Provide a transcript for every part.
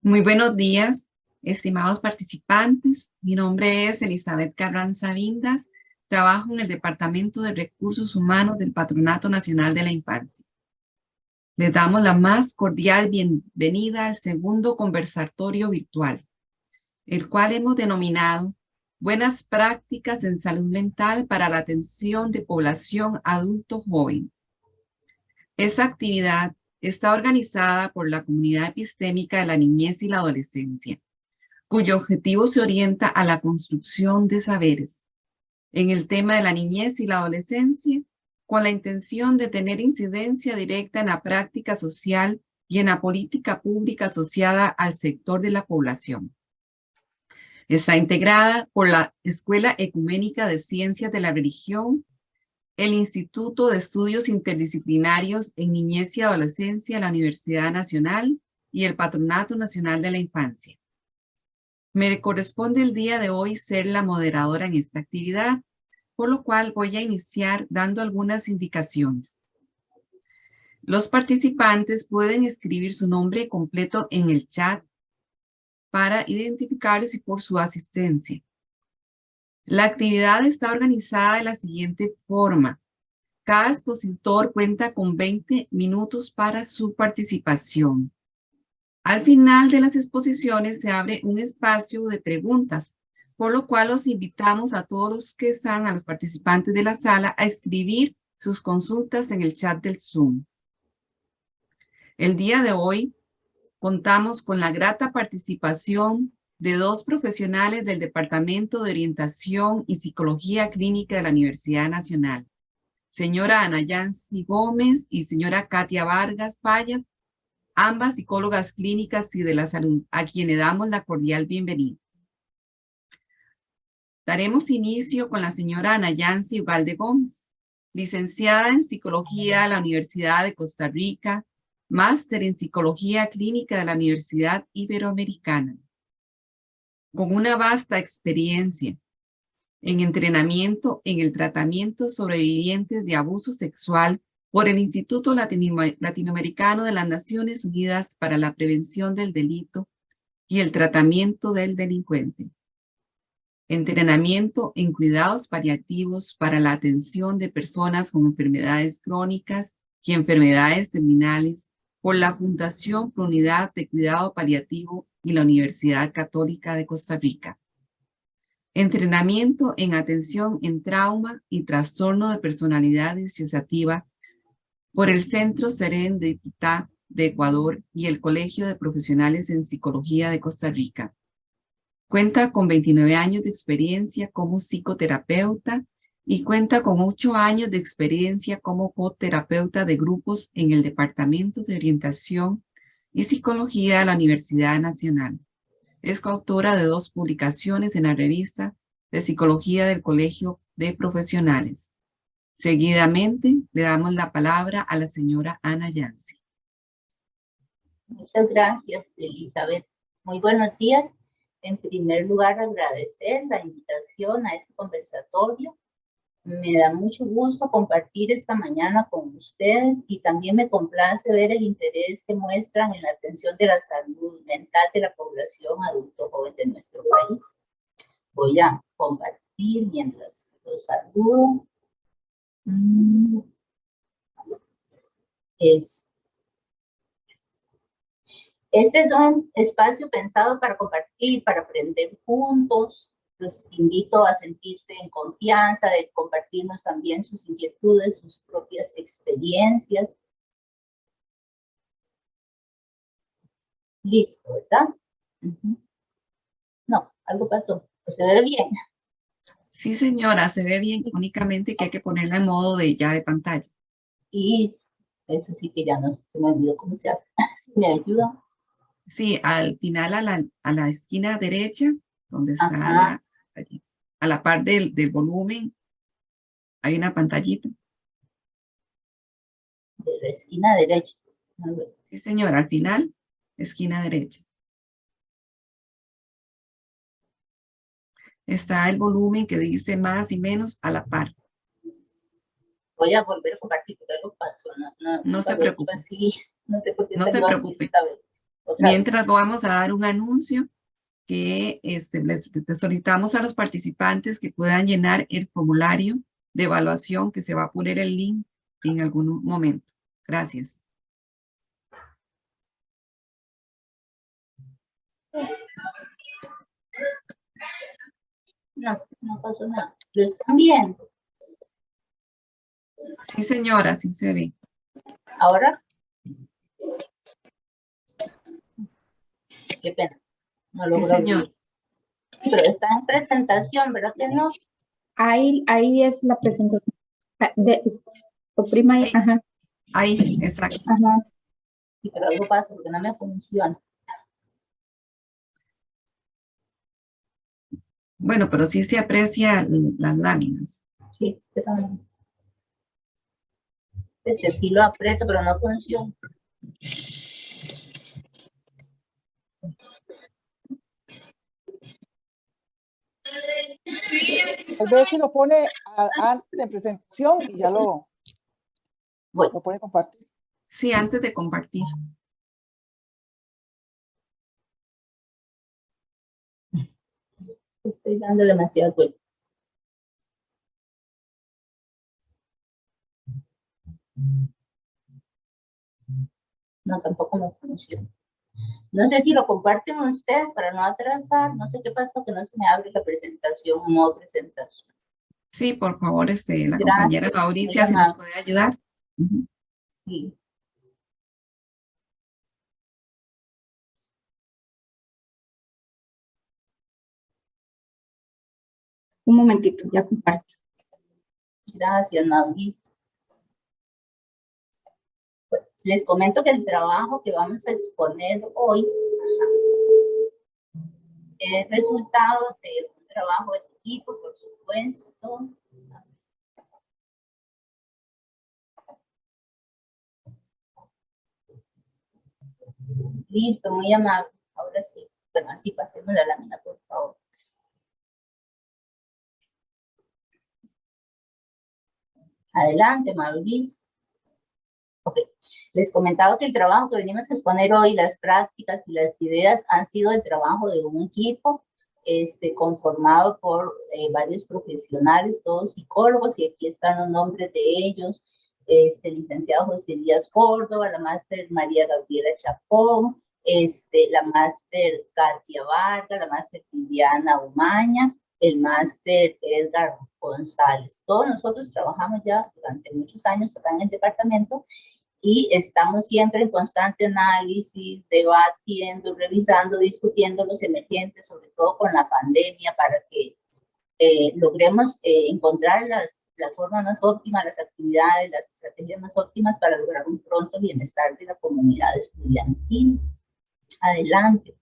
Muy buenos días, estimados participantes. Mi nombre es Elizabeth Carranza Vindas. Trabajo en el Departamento de Recursos Humanos del Patronato Nacional de la Infancia. Les damos la más cordial bienvenida al segundo conversatorio virtual, el cual hemos denominado Buenas prácticas en salud mental para la atención de población adulto joven. Esta actividad está organizada por la Comunidad Epistémica de la Niñez y la Adolescencia, cuyo objetivo se orienta a la construcción de saberes en el tema de la niñez y la adolescencia, con la intención de tener incidencia directa en la práctica social y en la política pública asociada al sector de la población. Está integrada por la Escuela Ecuménica de Ciencias de la Religión, el Instituto de Estudios Interdisciplinarios en Niñez y Adolescencia de la Universidad Nacional y el Patronato Nacional de la Infancia. Me corresponde el día de hoy ser la moderadora en esta actividad, por lo cual voy a iniciar dando algunas indicaciones. Los participantes pueden escribir su nombre completo en el chat para identificarlos y por su asistencia. La actividad está organizada de la siguiente forma. Cada expositor cuenta con 20 minutos para su participación. Al final de las exposiciones se abre un espacio de preguntas, por lo cual los invitamos a todos los que están, a los participantes de la sala, a escribir sus consultas en el chat del Zoom. El día de hoy contamos con la grata participación de dos profesionales del Departamento de Orientación y Psicología Clínica de la Universidad Nacional, señora Ana Yancy Gómez y señora Katia Vargas Fallas, ambas psicólogas clínicas y de la salud, a quienes damos la cordial bienvenida. Daremos inicio con la señora Ana Yancy Ugalde Gómez, licenciada en Psicología de la Universidad de Costa Rica, máster en Psicología Clínica de la Universidad Iberoamericana, con una vasta experiencia en entrenamiento en el tratamiento sobrevivientes de abuso sexual por el Instituto Latinoamericano de las Naciones Unidas para la Prevención del Delito y el Tratamiento del Delincuente. Entrenamiento en cuidados paliativos para la atención de personas con enfermedades crónicas y enfermedades terminales por la Fundación Pro Unidad de Cuidado Paliativo y la Universidad Católica de Costa Rica. Entrenamiento en atención en trauma y trastorno de personalidad disociativa por el Centro Serendipitá de Ecuador y el Colegio de Profesionales en Psicología de Costa Rica. Cuenta con 29 años de experiencia como psicoterapeuta y cuenta con 8 años de experiencia como coterapeuta de grupos en el Departamento de Orientación y Psicología de la Universidad Nacional. Es coautora de 2 publicaciones en la revista de Psicología del Colegio de Profesionales. Seguidamente, le damos la palabra a la señora Ana Yancy. Muchas gracias, Elizabeth. Muy buenos días. En primer lugar, agradecer la invitación a este conversatorio. Me da mucho gusto compartir esta mañana con ustedes y también me complace ver el interés que muestran en la atención de la salud mental de la población adulto joven de nuestro país. Voy a compartir mientras los saludo. Este es un espacio pensado para compartir, para aprender juntos. Los invito a sentirse en confianza, de compartirnos también sus inquietudes, sus propias experiencias. Listo, ¿verdad? No, algo pasó. ¿Se ve bien? Sí, señora, se ve bien, únicamente que hay que ponerla en modo de ya de pantalla. Y eso sí que ya no se me olvidó cómo se hace. Si me ayuda. Sí, al final a la esquina derecha, donde está a la par del volumen, hay una pantallita. De la esquina derecha. Sí, señora, al final, esquina derecha. Está el volumen que dice más y menos a la par. Voy a volver a compartir porque algo pasó. No se preocupe. Así. No sé por qué no se salió así preocupe. esta vez. Mientras vamos a dar un anuncio que les solicitamos a los participantes que puedan llenar el formulario de evaluación, que se va a poner el link en algún momento. Gracias. No pasó nada. ¿Lo están viendo? Sí, señora, sí se ve. ¿Ahora? Qué pena. No logro abrir. Sí, pero está en presentación, ¿verdad que no? Ahí es la presentación. Oprima ahí, ajá. Ahí, exacto. Ajá. Sí, pero algo pasa porque no me funciona. Bueno, pero sí se aprecia las láminas. Sí, es que sí lo aprieto, pero no funciona. Tal vez si lo pone antes de presentación y ya lo pone a compartir. Sí, antes de compartir. Estoy dando demasiado vuelta. No, tampoco me funciona. No sé si lo comparten ustedes para no atrasar. No sé qué pasó, que no se me abre la presentación o no presentación. Sí, por favor, la compañera Mauricia, si nos puede ayudar. Sí. Un momentito, ya comparto. Gracias, Mauricio. Pues, les comento que el trabajo que vamos a exponer hoy es resultado de un trabajo de equipo, por supuesto. Listo, muy amable. Ahora sí. Bueno, así pasemos la lámina, por favor. Adelante, Mauricio. Ok. Les comentaba que el trabajo que venimos a exponer hoy, las prácticas y las ideas, han sido el trabajo de un equipo conformado por varios profesionales, todos psicólogos, y aquí están los nombres de ellos. Licenciado José Elías Córdoba, la máster María Gabriela Chapón, la máster Katia Vargas, la máster Viviana Umaña, el máster Edgar González. Todos nosotros trabajamos ya durante muchos años acá en el departamento y estamos siempre en constante análisis, debatiendo, revisando, discutiendo los emergentes, sobre todo con la pandemia, para que logremos encontrar las formas más óptimas, las actividades, las estrategias más óptimas para lograr un pronto bienestar de la comunidad estudiantil. Adelante.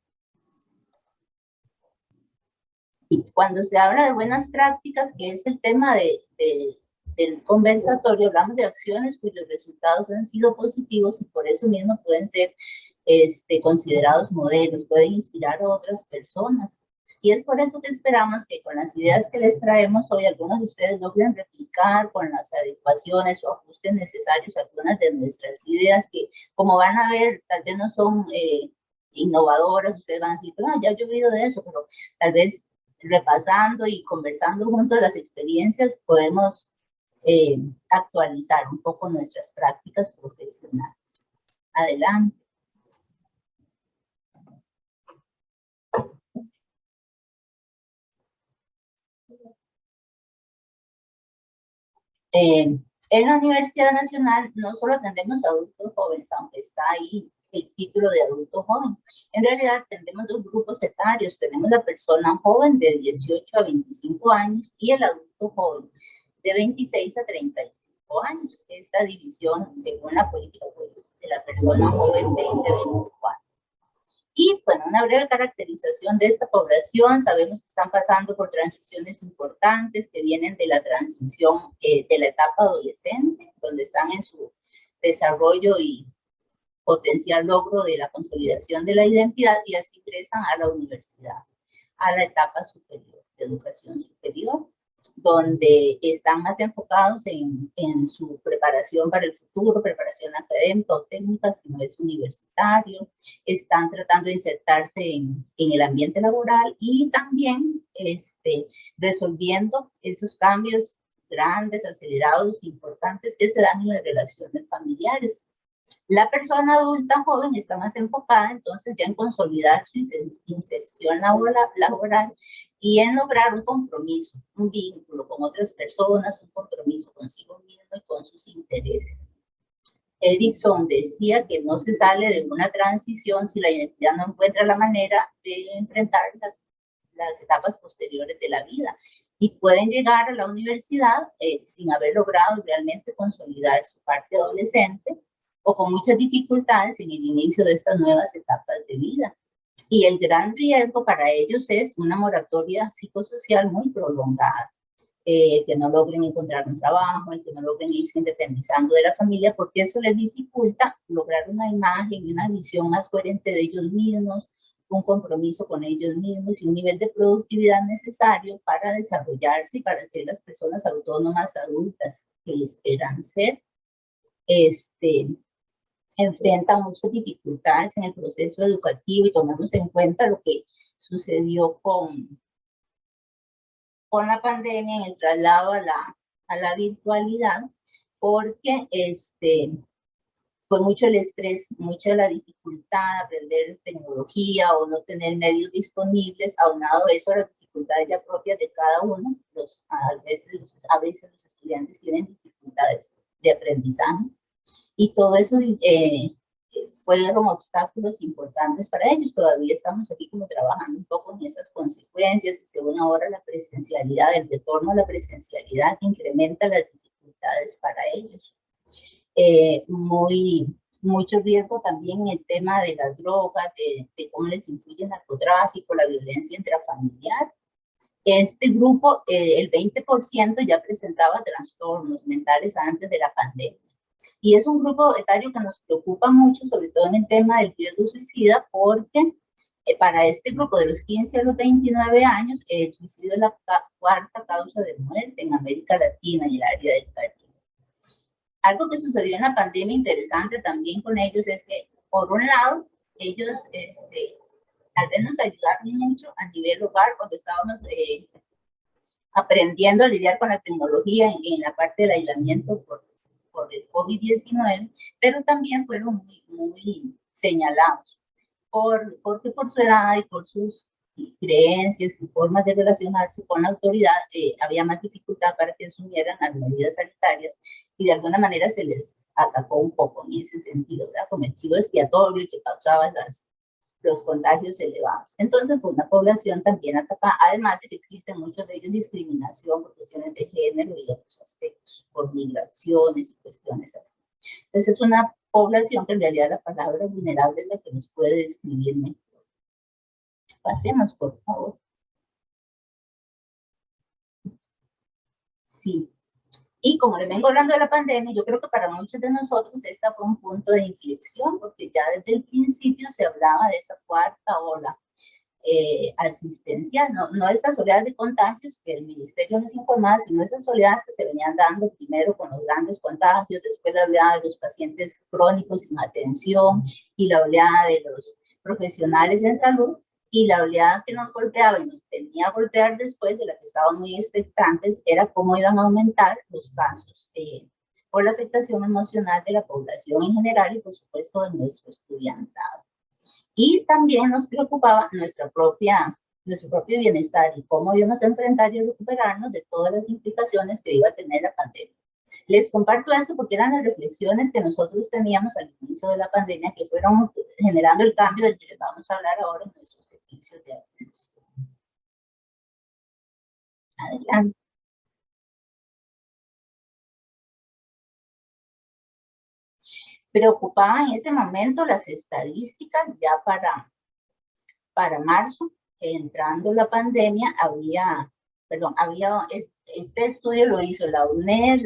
Sí, cuando se habla de buenas prácticas, que es el tema del conversatorio, hablamos de acciones cuyos resultados han sido positivos y por eso mismo pueden ser considerados modelos, pueden inspirar a otras personas. Y es por eso que esperamos que con las ideas que les traemos hoy, algunos de ustedes logren replicar con las adecuaciones o ajustes necesarios algunas de nuestras ideas que, como van a ver, tal vez no son innovadoras. Ustedes van a decir, pero ya yo he oído de eso, pero tal vez repasando y conversando juntos las experiencias podemos actualizar un poco nuestras prácticas profesionales. Adelante. En la Universidad Nacional no solo atendemos a adultos jóvenes, aunque está ahí el título de adulto joven. En realidad atendemos dos grupos etarios. Tenemos la persona joven de 18 a 25 años y el adulto joven de 26 a 35 años. Esta división según la política de la persona joven 2024. Y bueno, una breve caracterización de esta población. Sabemos que están pasando por transiciones importantes que vienen de la transición de la etapa adolescente, donde están en su desarrollo y potencial logro de la consolidación de la identidad, y así ingresan a la universidad, a la etapa superior, de educación superior. donde están más enfocados en su preparación para el futuro, preparación académica o técnica, si no es universitario, están tratando de insertarse en el ambiente laboral y también resolviendo esos cambios grandes, acelerados, importantes que se dan en las relaciones familiares. La persona adulta joven está más enfocada entonces ya en consolidar su inserción laboral y en lograr un compromiso, un vínculo con otras personas, un compromiso consigo mismo y con sus intereses. Erickson decía que no se sale de una transición si la identidad no encuentra la manera de enfrentar las etapas posteriores de la vida y pueden llegar a la universidad sin haber logrado realmente consolidar su parte adolescente o con muchas dificultades en el inicio de estas nuevas etapas de vida. Y el gran riesgo para ellos es una moratoria psicosocial muy prolongada. El que no logren encontrar un trabajo, el que no logren irse independizando de la familia, porque eso les dificulta lograr una imagen y una visión más coherente de ellos mismos, un compromiso con ellos mismos y un nivel de productividad necesario para desarrollarse y para ser las personas autónomas adultas que esperan ser. Enfrenta muchas dificultades en el proceso educativo y tomemos en cuenta lo que sucedió con la pandemia en el traslado a la virtualidad, porque fue mucho el estrés, mucha la dificultad de aprender tecnología o no tener medios disponibles, aunado eso a las dificultades ya propias de cada uno. A veces los estudiantes tienen dificultades de aprendizaje y todo eso fueron obstáculos importantes para ellos. Todavía estamos aquí como trabajando un poco en esas consecuencias y según ahora la presencialidad, el retorno a la presencialidad incrementa las dificultades para ellos. Mucho riesgo también en el tema de las drogas, de cómo les influye el narcotráfico, la violencia intrafamiliar. Este grupo, el 20% ya presentaba trastornos mentales antes de la pandemia. Y es un grupo etario que nos preocupa mucho, sobre todo en el tema del riesgo suicida, porque para este grupo de los 15 a los 29 años, el suicidio es la cuarta causa de muerte en América Latina y el área del Caribe. Algo que sucedió en la pandemia interesante también con ellos es que, por un lado, ellos tal vez nos ayudaron mucho a nivel hogar cuando estábamos aprendiendo a lidiar con la tecnología en la parte del aislamiento por el COVID-19, pero también fueron muy señalados porque por su edad y por sus creencias y formas de relacionarse con la autoridad, había más dificultad para que asumieran las medidas sanitarias y de alguna manera se les atacó un poco en ese sentido, ¿verdad? Como el chivo expiatorio que causaba los contagios elevados. Entonces fue una población también atacada, además de que existen muchos de ellos discriminación por cuestiones de género y otros aspectos, por migraciones y cuestiones así. Entonces es una población que en realidad la palabra vulnerable es la que nos puede describir mejor. Pasemos, por favor. Sí. Y como les vengo hablando de la pandemia, yo creo que para muchos de nosotros esta fue un punto de inflexión, porque ya desde el principio se hablaba de esa cuarta ola asistencial, no estas oleadas de contagios que el ministerio nos informaba, sino esas oleadas que se venían dando primero con los grandes contagios, después la oleada de los pacientes crónicos sin atención y la oleada de los profesionales en salud. Y la oleada que nos golpeaba y nos venía a golpear después, de la que estábamos muy expectantes, era cómo iban a aumentar los casos por la afectación emocional de la población en general y por supuesto de nuestro estudiantado. Y también nos preocupaba nuestro propio bienestar y cómo íbamos a enfrentar y recuperarnos de todas las implicaciones que iba a tener la pandemia. Les comparto esto porque eran las reflexiones que nosotros teníamos al inicio de la pandemia que fueron generando el cambio del que les vamos a hablar ahora en nuestros servicios de atención. Adelante. Preocupaban en ese momento las estadísticas ya para marzo, entrando la pandemia, este estudio lo hizo la UNED,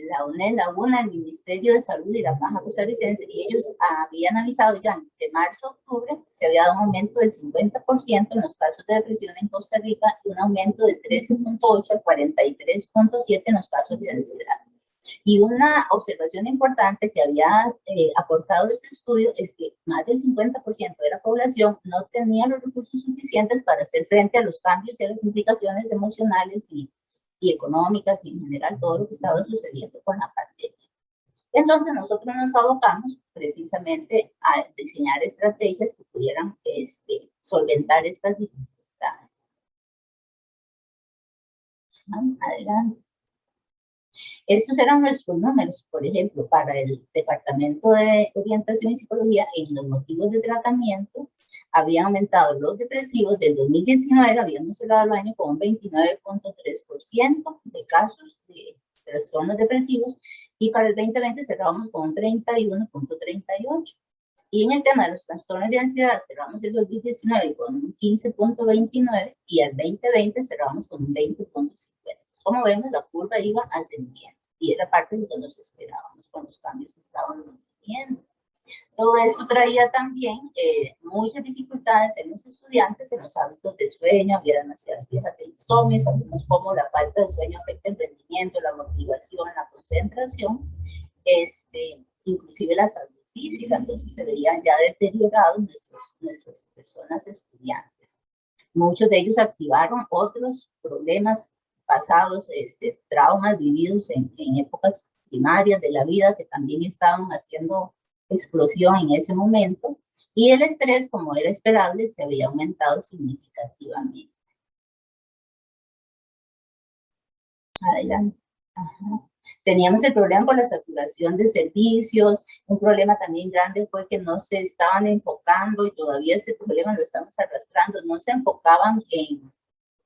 la UNED, la UNA, el Ministerio de Salud y la Caja Costarricense, y ellos habían avisado ya de marzo a octubre que se había dado un aumento del 50% en los casos de depresión en Costa Rica y un aumento del 13.8 al 43.7 en los casos de ansiedad. Y una observación importante que había aportado este estudio es que más del 50% de la población no tenía los recursos suficientes para hacer frente a los cambios y a las implicaciones emocionales y económicas y en general todo lo que estaba sucediendo con la pandemia. Entonces nosotros nos abocamos precisamente a diseñar estrategias que pudieran solventar estas dificultades. Adelante. Estos eran nuestros números, por ejemplo, para el Departamento de Orientación y Psicología, en los motivos de tratamiento, habían aumentado los depresivos. Del 2019 habíamos cerrado el año con un 29.3% de casos de trastornos depresivos, y para el 2020 cerramos con un 31.38%. Y en el tema de los trastornos de ansiedad cerramos el 2019 con un 15.29% y el 2020 cerramos con un 20.50%. Como vemos, la curva iba ascendiendo y era parte de lo que nos esperábamos con los cambios que estábamos viviendo. Todo esto traía también muchas dificultades en los estudiantes, en los hábitos de sueño. Había demasiadas quejas de insomnio, sabemos cómo la falta de sueño afecta el rendimiento, la motivación, la concentración, inclusive la salud física. Entonces se veían ya deteriorados nuestras personas estudiantes. Muchos de ellos activaron otros problemas pasados, traumas vividos en épocas primarias de la vida que también estaban haciendo explosión en ese momento, y el estrés, como era esperable, se había aumentado significativamente. Adelante. Ajá. Teníamos el problema con la saturación de servicios. Un problema también grande fue que no se estaban enfocando, y todavía ese problema lo estamos arrastrando, no se enfocaban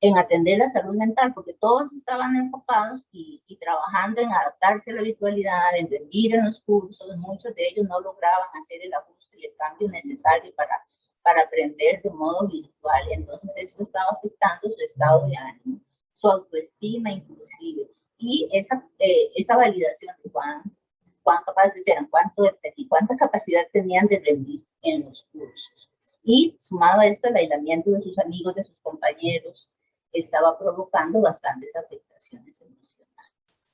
en atender la salud mental, porque todos estaban enfocados y trabajando en adaptarse a la virtualidad, en rendir en los cursos. Muchos de ellos no lograban hacer el ajuste y el cambio necesario para aprender de modo virtual. Entonces eso estaba afectando su estado de ánimo, su autoestima inclusive, y esa validación de cuán capaces eran, cuánta capacidad tenían de rendir en los cursos. Y sumado a esto, el aislamiento de sus amigos, de sus compañeros, estaba provocando bastantes afectaciones emocionales.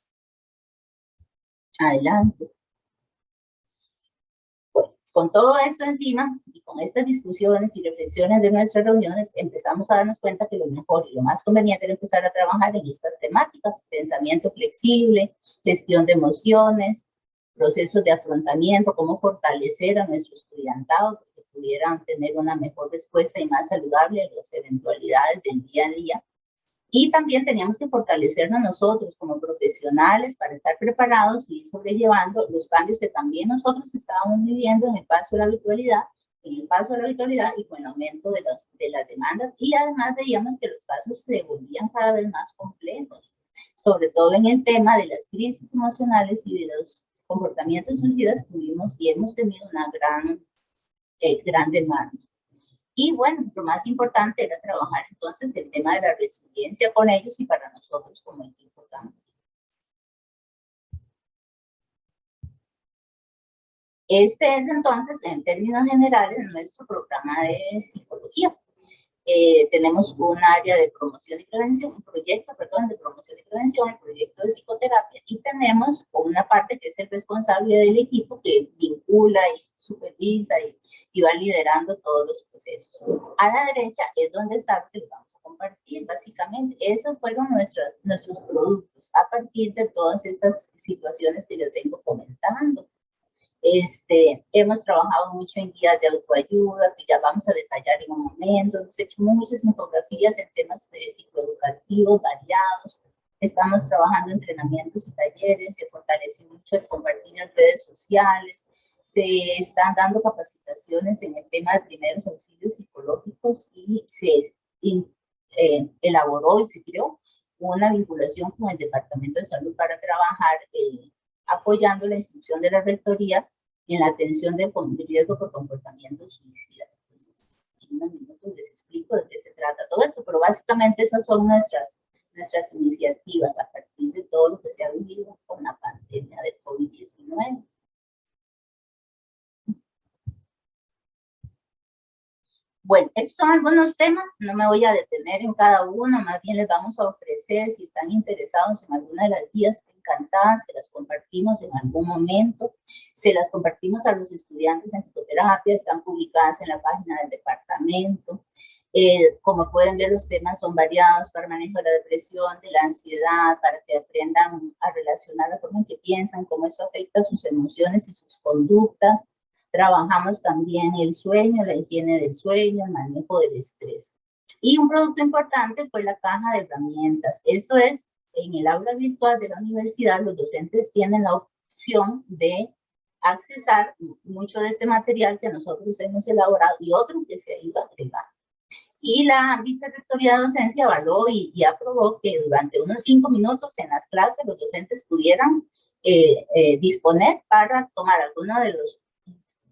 Adelante. Bueno, con todo esto encima y con estas discusiones y reflexiones de nuestras reuniones, empezamos a darnos cuenta que lo mejor y lo más conveniente era empezar a trabajar en estas temáticas: pensamiento flexible, gestión de emociones, procesos de afrontamiento, cómo fortalecer a nuestro estudiantado para que pudieran tener una mejor respuesta y más saludable a las eventualidades del día a día. Y también teníamos que fortalecernos nosotros como profesionales para estar preparados y ir sobrellevando los cambios que también nosotros estábamos viviendo en el paso a la virtualidad, y con el aumento de las demandas. Y además veíamos que los casos se volvían cada vez más complejos, sobre todo en el tema de las crisis emocionales y de los comportamientos suicidas. Tuvimos y hemos tenido una gran demanda. Y bueno, lo más importante era trabajar entonces el tema de la resiliencia con ellos y para nosotros como equipo también. Este es entonces, en términos generales, nuestro programa de psicología. Tenemos un área de promoción y prevención, un proyecto, de promoción y prevención, el proyecto de psicoterapia, y tenemos una parte que es el responsable del equipo que vincula y supervisa y va liderando todos los procesos. A la derecha es donde está lo que les vamos a compartir, básicamente. Esos fueron nuestros productos a partir de todas estas situaciones que les vengo comentando. Hemos trabajado mucho en guías de autoayuda, que ya vamos a detallar en un momento. Hemos hecho muchas infografías en temas psicoeducativos variados. Estamos trabajando en entrenamientos y talleres. Se fortalece mucho el compartir en redes sociales. Se están dando capacitaciones en el tema de primeros auxilios psicológicos, y se elaboró y se creó una vinculación con el Departamento de Salud para trabajar apoyando la instrucción de la Rectoría en la atención del riesgo por comportamiento suicida. Entonces, en unos minutos les explico de qué se trata todo esto, pero básicamente esas son nuestras iniciativas a partir de todo lo que se ha vivido con la pandemia del COVID-19. Bueno, estos son algunos temas, no me voy a detener en cada uno, más bien les vamos a ofrecer, si están interesados en alguna de las guías, encantadas, se las compartimos en algún momento, se las compartimos a los estudiantes en psicoterapia, están publicadas en la página del departamento. Como pueden ver, los temas son variados para manejo de la depresión, de la ansiedad, para que aprendan a relacionar la forma en que piensan, cómo eso afecta sus emociones y sus conductas. Trabajamos también el sueño, la higiene del sueño, el manejo del estrés. Y un producto importante fue la caja de herramientas. Esto es, en el aula virtual de la universidad, los docentes tienen la opción de accesar mucho de este material que nosotros hemos elaborado y otro que se ha ido agregando. Y la Vicerrectoría de Docencia avaló y aprobó que durante unos 5 minutos en las clases los docentes pudieran disponer para tomar alguno de los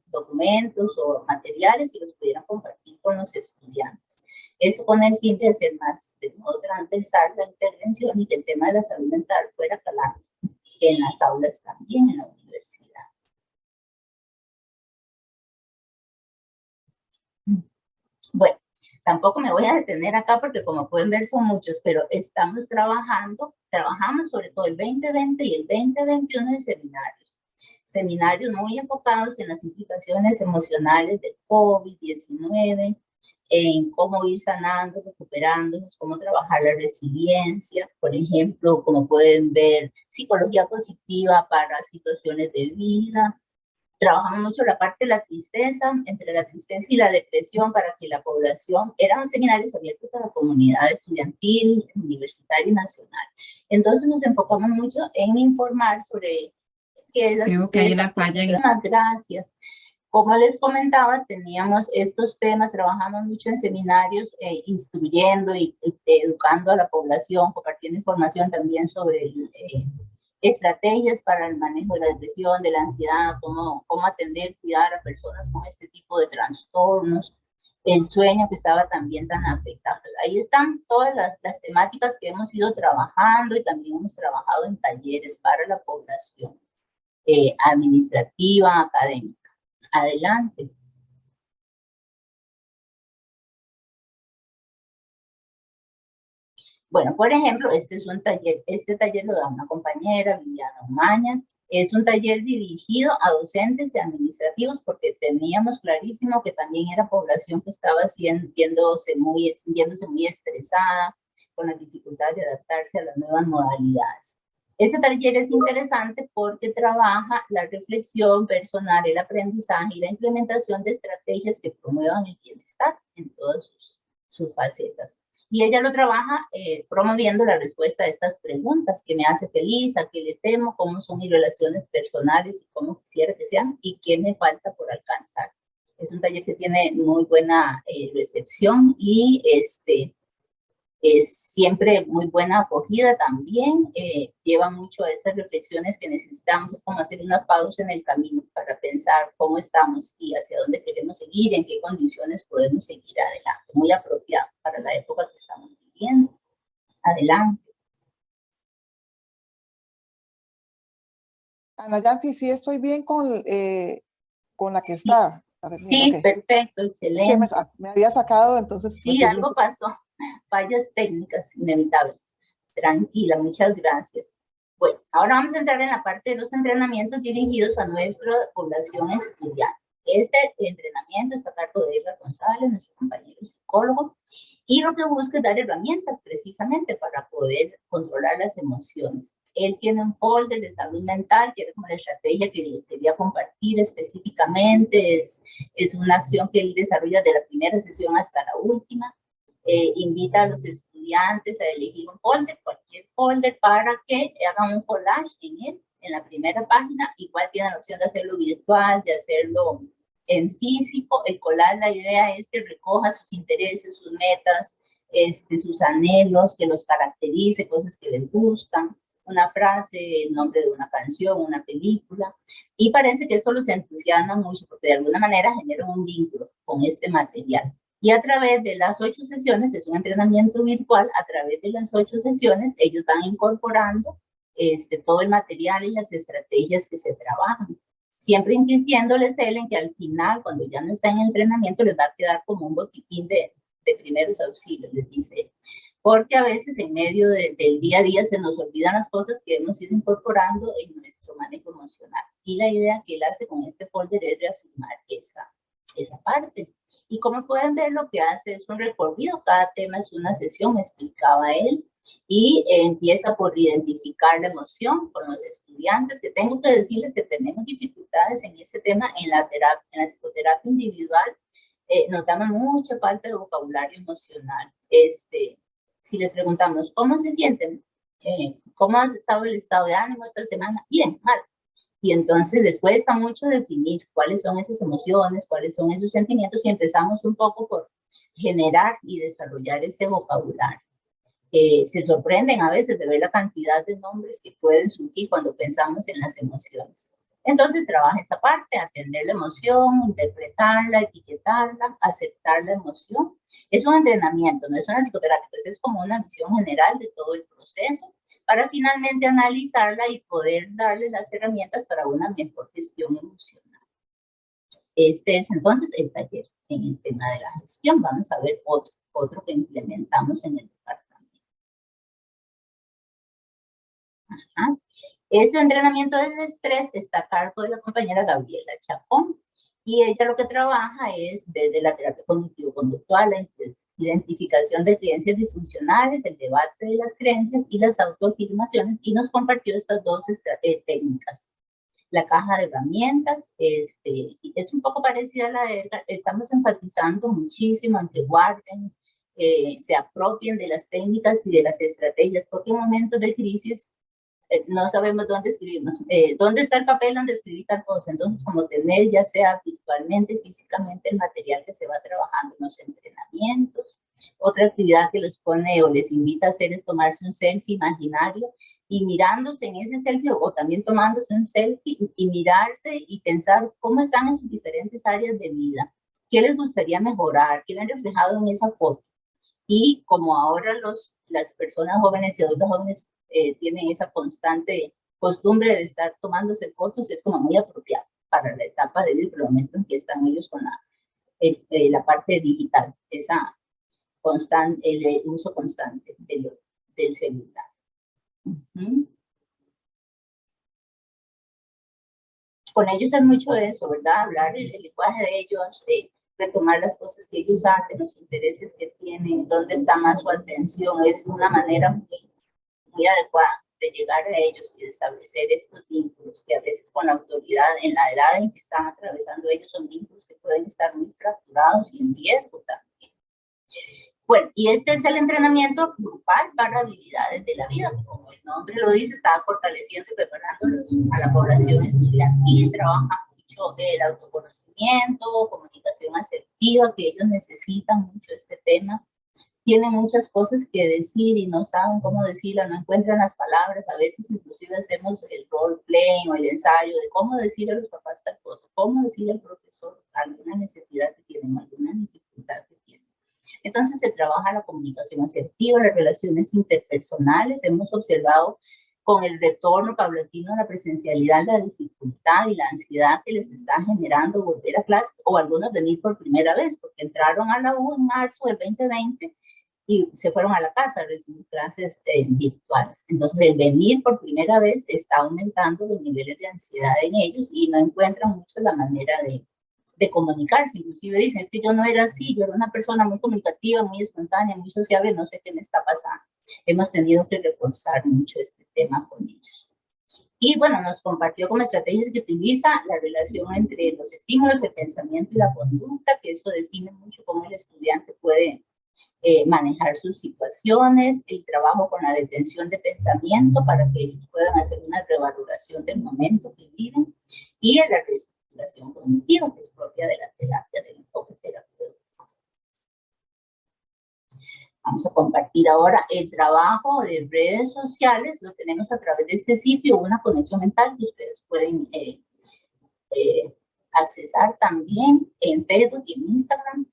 documentos o materiales y los pudieran compartir con los estudiantes. Esto con el fin de hacer más de modo transversal la intervención y que el tema de la salud mental fuera calado en las aulas también en la universidad. Bueno, tampoco me voy a detener acá porque como pueden ver son muchos, pero estamos trabajamos sobre todo el 2020 y el 2021 en seminarios muy enfocados en las implicaciones emocionales del COVID-19, en cómo ir sanando, recuperándonos, cómo trabajar la resiliencia, por ejemplo, como pueden ver, psicología positiva para situaciones de vida. Trabajamos mucho la parte de la tristeza, entre la tristeza y la depresión, para que la población, eran seminarios abiertos a la comunidad estudiantil, universitaria y nacional. Entonces nos enfocamos mucho en informar sobre qué es la Creo que hay una falla en... Gracias. Como les comentaba, teníamos estos temas, trabajamos mucho en seminarios, instruyendo y educando a la población, compartiendo información también sobre estrategias para el manejo de la depresión, de la ansiedad, cómo atender, cuidar a personas con este tipo de trastornos, el sueño que estaba también tan afectado. Pues ahí están todas las temáticas que hemos ido trabajando y también hemos trabajado en talleres para la población administrativa, académica. Adelante. Bueno, por ejemplo, este es un taller, este taller lo da una compañera, Viviana Omaña. Es un taller dirigido a docentes y administrativos porque teníamos clarísimo que también era población que estaba sintiéndose muy estresada, con la dificultad de adaptarse a las nuevas modalidades. Este taller es interesante porque trabaja la reflexión personal, el aprendizaje y la implementación de estrategias que promuevan el bienestar en todas sus facetas. Y ella lo trabaja promoviendo la respuesta a estas preguntas: ¿qué me hace feliz? ¿A qué le temo? ¿Cómo son mis relaciones personales y cómo quisiera que sean? ¿Y qué me falta por alcanzar? Es un taller que tiene muy buena recepción y es siempre muy buena acogida también, lleva mucho a esas reflexiones que necesitamos. Es como hacer una pausa en el camino para pensar cómo estamos y hacia dónde queremos seguir, en qué condiciones podemos seguir adelante. Muy apropiado para la época que estamos viviendo. Adelante. Ana Yancy, sí estoy bien con la que sí, está. Sí, okay. Perfecto, excelente. Me había sacado, entonces... Sí, algo pasó. Fallas técnicas inevitables. Tranquila, muchas gracias. Bueno, ahora vamos a entrar en la parte de los entrenamientos dirigidos a nuestra población estudiante. Este entrenamiento está a cargo de Edgar González, nuestro compañero psicólogo, y lo que busca es dar herramientas precisamente para poder controlar las emociones. Él tiene un folder de salud mental, que es como la estrategia que les quería compartir específicamente. Es una acción que él desarrolla de la primera sesión hasta la última. Invita a los estudiantes a elegir un folder, cualquier folder, para que hagan un collage en él, en la primera página. Igual tienen la opción de hacerlo virtual, de hacerlo en físico. El collage, la idea es que recoja sus intereses, sus metas, sus anhelos, que los caracterice, cosas que les gustan, una frase, el nombre de una canción, una película. Y parece que esto los entusiasma mucho porque de alguna manera generan un vínculo con este material. Y a través de las 8 sesiones, es un entrenamiento virtual, a través de las 8 sesiones, ellos van incorporando todo el material y las estrategias que se trabajan. Siempre insistiéndoles él en que al final, cuando ya no está en entrenamiento, les va a quedar como un botiquín de primeros auxilios, les dice. Porque a veces en medio del día a día se nos olvidan las cosas que hemos ido incorporando en nuestro manejo emocional. Y la idea que él hace con este folder es reafirmar esa parte. Y como pueden ver, lo que hace es un recorrido, cada tema es una sesión, me explicaba él, y empieza por identificar la emoción con los estudiantes, que tengo que decirles que tenemos dificultades en ese tema en la psicoterapia individual, notamos mucha falta de vocabulario emocional. Si les preguntamos, ¿cómo se sienten? ¿Cómo ha estado el estado de ánimo esta semana? Bien, mal. Y entonces les cuesta mucho definir cuáles son esas emociones, cuáles son esos sentimientos, y empezamos un poco por generar y desarrollar ese vocabulario. Se sorprenden a veces de ver la cantidad de nombres que pueden surgir cuando pensamos en las emociones. Entonces trabaja esa parte, atender la emoción, interpretarla, etiquetarla, aceptar la emoción. Es un entrenamiento, no es una psicoterapia, entonces es como una visión general de todo el proceso, para finalmente analizarla y poder darle las herramientas para una mejor gestión emocional. Este es entonces el taller en el tema de la gestión. Vamos a ver otro que implementamos en el departamento. Ajá. Este entrenamiento del estrés está a cargo de la compañera Gabriela Chacón, y ella lo que trabaja es desde la terapia cognitivo-conductual, la identificación de creencias disfuncionales, el debate de las creencias y las autoafirmaciones, y nos compartió estas dos técnicas. La caja de herramientas es un poco parecida a la de Edgar. Estamos enfatizando muchísimo en que guarden, se apropien de las técnicas y de las estrategias, porque en momentos de crisis no sabemos dónde escribimos, dónde está el papel donde escribí tal cosa. Entonces, como tener ya sea virtualmente, físicamente, el material que se va trabajando en los entrenamientos. Otra actividad que les pone o les invita a hacer es tomarse un selfie imaginario y mirándose en ese selfie, o también tomándose un selfie y mirarse y pensar cómo están en sus diferentes áreas de vida, qué les gustaría mejorar, qué ven reflejado en esa foto. Y como ahora las personas jóvenes y adultos jóvenes tienen esa constante costumbre de estar tomándose fotos, es como muy apropiado para la etapa del momento en que están ellos con la parte digital, el uso constante del celular. Con ellos es mucho eso, ¿verdad? Hablar el lenguaje de ellos, retomar las cosas que ellos hacen, los intereses que tienen, dónde está más su atención, es una manera muy adecuada de llegar a ellos y de establecer estos vínculos que a veces con la autoridad, en la edad en que están atravesando ellos, son vínculos que pueden estar muy fracturados y en riesgo también. Bueno, y este es el entrenamiento grupal para habilidades de la vida, que como el nombre lo dice, está fortaleciendo y preparando a la población estudiantil, trabaja mucho el autoconocimiento, comunicación asertiva, que ellos necesitan mucho este tema. Tienen muchas cosas que decir y no saben cómo decirlas, no encuentran las palabras, a veces inclusive hacemos el role-playing o el ensayo de cómo decir a los papás tal cosa, cómo decir al profesor alguna necesidad que tienen, alguna dificultad que tienen. Entonces se trabaja la comunicación asertiva, las relaciones interpersonales. Hemos observado con el retorno paulatino a la presencialidad la dificultad y la ansiedad que les está generando volver a clases, o algunos venir por primera vez, porque entraron a la U en marzo del 2020 y se fueron a la casa a recibir clases virtuales. Entonces el venir por primera vez está aumentando los niveles de ansiedad en ellos y no encuentran mucho la manera de comunicarse. Inclusive dicen, es que yo no era así, yo era una persona muy comunicativa, muy espontánea, muy sociable, no sé qué me está pasando. Hemos tenido que reforzar mucho este tema con ellos. Y bueno, nos compartió como estrategias que utiliza la relación entre los estímulos, el pensamiento y la conducta, que eso define mucho cómo el estudiante puede manejar sus situaciones, el trabajo con la detención de pensamiento para que ellos puedan hacer una revaloración del momento que viven, y la reestructuración cognitiva, que es propia de la terapia, del enfoque terapéutico. Vamos a compartir ahora el trabajo de redes sociales. Lo tenemos a través de este sitio, una conexión mental que ustedes pueden accesar también en Facebook y en Instagram.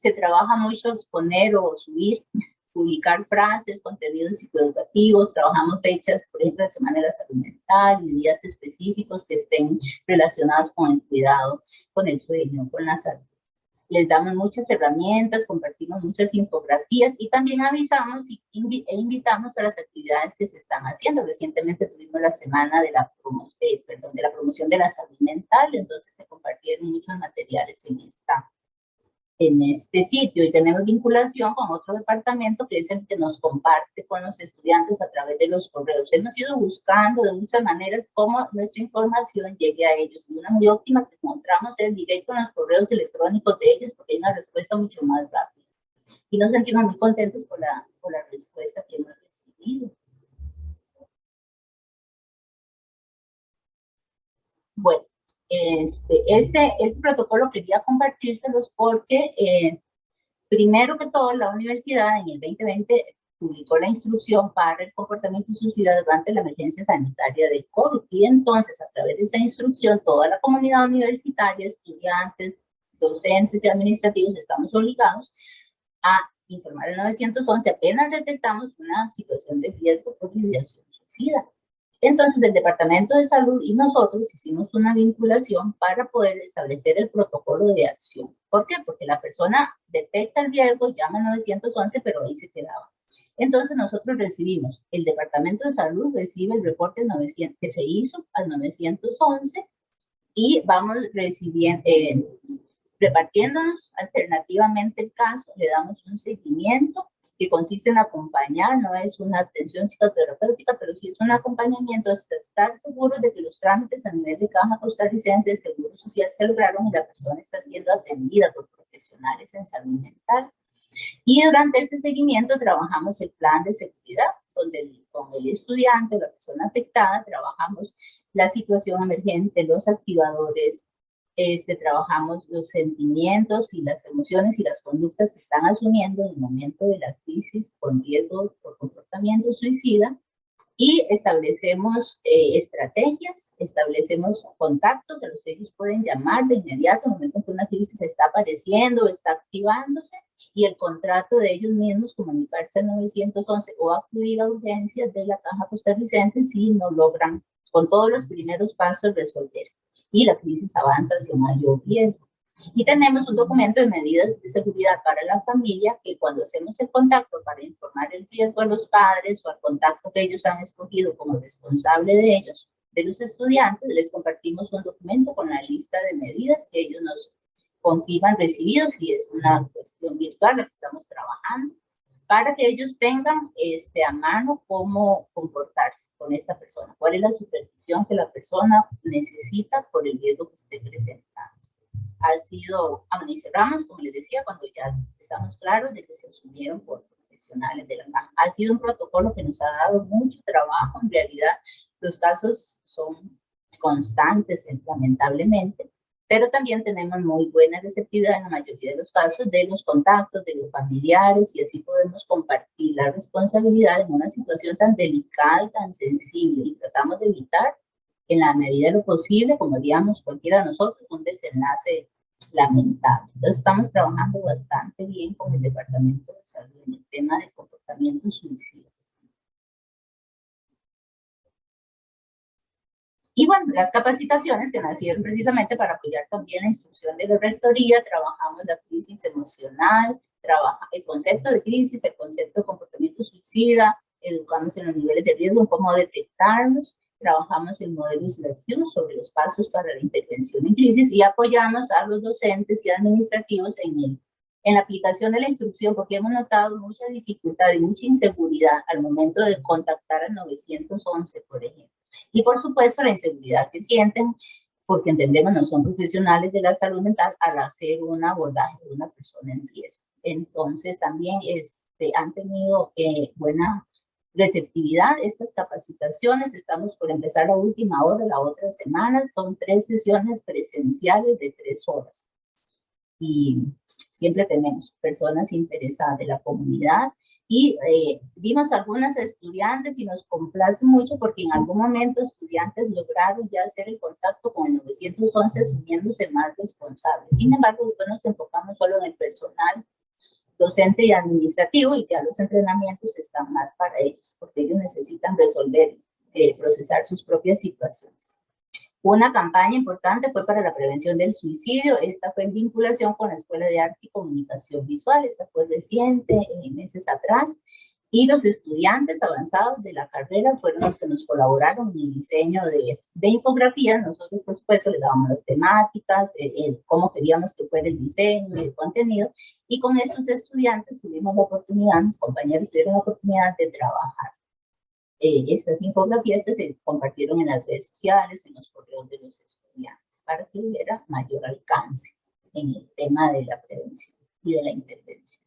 Se trabaja mucho exponer o subir, publicar frases, contenidos psicoeducativos, trabajamos fechas, por ejemplo, la Semana de la Salud Mental y días específicos que estén relacionados con el cuidado, con el sueño, con la salud. Les damos muchas herramientas, compartimos muchas infografías y también avisamos e invitamos a las actividades que se están haciendo. Recientemente tuvimos la semana de la promoción de la salud mental, entonces se compartieron muchos materiales en este sitio y tenemos vinculación con otro departamento que es el que nos comparte con los estudiantes a través de los correos. Hemos ido buscando de muchas maneras cómo nuestra información llegue a ellos y una muy óptima que encontramos es directo en los correos electrónicos de ellos porque hay una respuesta mucho más rápida y nos sentimos muy contentos por la respuesta que hemos recibido. Bueno, este protocolo quería compartírselos porque primero que todo la universidad en el 2020 publicó la instrucción para el comportamiento suicida durante la emergencia sanitaria del COVID y entonces a través de esa instrucción toda la comunidad universitaria, estudiantes, docentes y administrativos estamos obligados a informar al 911 apenas detectamos una situación de riesgo por ideación suicida. Entonces, el Departamento de Salud y nosotros hicimos una vinculación para poder establecer el protocolo de acción. ¿Por qué? Porque la persona detecta el riesgo, llama al 911, pero ahí se quedaba. Entonces, nosotros recibimos, el Departamento de Salud recibe el reporte 900, que se hizo al 911 y vamos recibiendo, repartiéndonos alternativamente el caso, le damos un seguimiento que consiste en acompañar, no es una atención psicoterapéutica, pero sí es un acompañamiento hasta estar seguros de que los trámites a nivel de Caja Costarricense de Seguro Social se lograron y la persona está siendo atendida por profesionales en salud mental. Y durante ese seguimiento trabajamos el plan de seguridad, donde con el estudiante, la persona afectada, trabajamos la situación emergente, los activadores, trabajamos los sentimientos y las emociones y las conductas que están asumiendo en el momento de la crisis con riesgo por comportamiento suicida y establecemos estrategias, establecemos contactos a los que ellos pueden llamar de inmediato en el momento en que una crisis está apareciendo, está activándose y el contrato de ellos mismos comunicarse al 911 o acudir a urgencias de la Caja Costarricense si no logran con todos los primeros pasos resolver. Y la crisis avanza hacia mayor riesgo. Y tenemos un documento de medidas de seguridad para la familia que cuando hacemos el contacto para informar el riesgo a los padres o al contacto que ellos han escogido como responsable de ellos, de los estudiantes, les compartimos un documento con la lista de medidas que ellos nos confirman recibidos y es una cuestión virtual la que estamos trabajando para que ellos tengan a mano cómo comportarse con esta persona, cuál es la supervisión que la persona necesita por el riesgo que esté presentando. Ha sido, y cerramos, como les decía, cuando ya estamos claros de que se asumieron por profesionales de la Caja. Ha sido un protocolo que nos ha dado mucho trabajo, en realidad los casos son constantes, lamentablemente, pero también tenemos muy buena receptividad en la mayoría de los casos de los contactos, de los familiares, y así podemos compartir la responsabilidad en una situación tan delicada y tan sensible, y tratamos de evitar, en la medida de lo posible, como haríamos cualquiera de nosotros, un desenlace lamentable. Entonces estamos trabajando bastante bien con el Departamento de Salud en el tema del comportamiento suicida. Y bueno, las capacitaciones que nacieron precisamente para apoyar también la instrucción de la rectoría, trabajamos la crisis emocional, el concepto de crisis, el concepto de comportamiento suicida, educamos en los niveles de riesgo, en cómo detectarlos, trabajamos el modelo selectivo sobre los pasos para la intervención en crisis y apoyamos a los docentes y administrativos en la aplicación de la instrucción porque hemos notado mucha dificultad y mucha inseguridad al momento de contactar al 911, por ejemplo. Y por supuesto la inseguridad que sienten porque entendemos no son profesionales de la salud mental al hacer un abordaje de una persona en riesgo. Entonces también han tenido buena receptividad estas capacitaciones. Estamos por empezar a última hora la otra semana. Son 3 sesiones presenciales de 3 horas. Y siempre tenemos personas interesadas de la comunidad y dimos algunas a estudiantes y nos complace mucho porque en algún momento estudiantes lograron ya hacer el contacto con el 911 asumiéndose más responsables. Sin embargo, después nos enfocamos solo en el personal docente y administrativo, y ya los entrenamientos están más para ellos, porque ellos necesitan resolver, procesar sus propias situaciones. Una campaña importante fue para la prevención del suicidio. Esta fue en vinculación con la Escuela de Arte y Comunicación Visual. Esta fue reciente, meses atrás. Y los estudiantes avanzados de la carrera fueron los que nos colaboraron en el diseño de infografías. Nosotros, por supuesto, le dábamos las temáticas, cómo queríamos que fuera el diseño y el contenido. Y con estos estudiantes tuvimos la oportunidad, mis compañeros tuvieron la oportunidad de trabajar estas infografías que se compartieron en las redes sociales, en los correos de los estudiantes, para que hubiera mayor alcance en el tema de la prevención y de la intervención.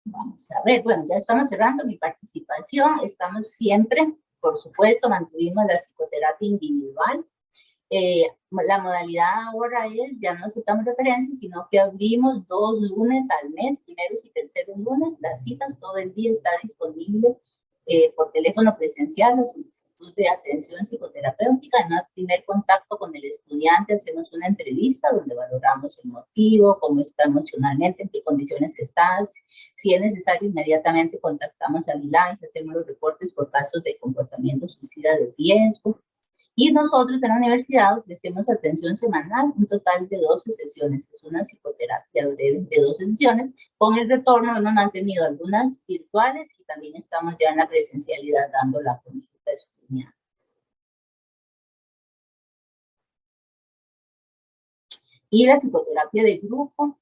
Vamos a ver, bueno, ya estamos cerrando mi participación. Estamos siempre, por supuesto, mantuvimos la psicoterapia individual. La modalidad ahora es, ya no aceptamos referencias, sino que abrimos 2 lunes al mes, primeros y terceros lunes. Las citas todo el día está disponible por teléfono presencial, la solicitud de atención psicoterapéutica. En el primer contacto con el estudiante hacemos una entrevista donde valoramos el motivo, cómo está emocionalmente, en qué condiciones está. Si es necesario, inmediatamente contactamos al ILAIS, hacemos los reportes por casos de comportamiento suicida de riesgo. Y nosotros en la universidad ofrecemos atención semanal, un total de 12 sesiones. Es una psicoterapia breve de 12 sesiones. Con el retorno hemos mantenido algunas virtuales y también estamos ya en la presencialidad dando la consulta de estudiantes. Y la psicoterapia de grupo,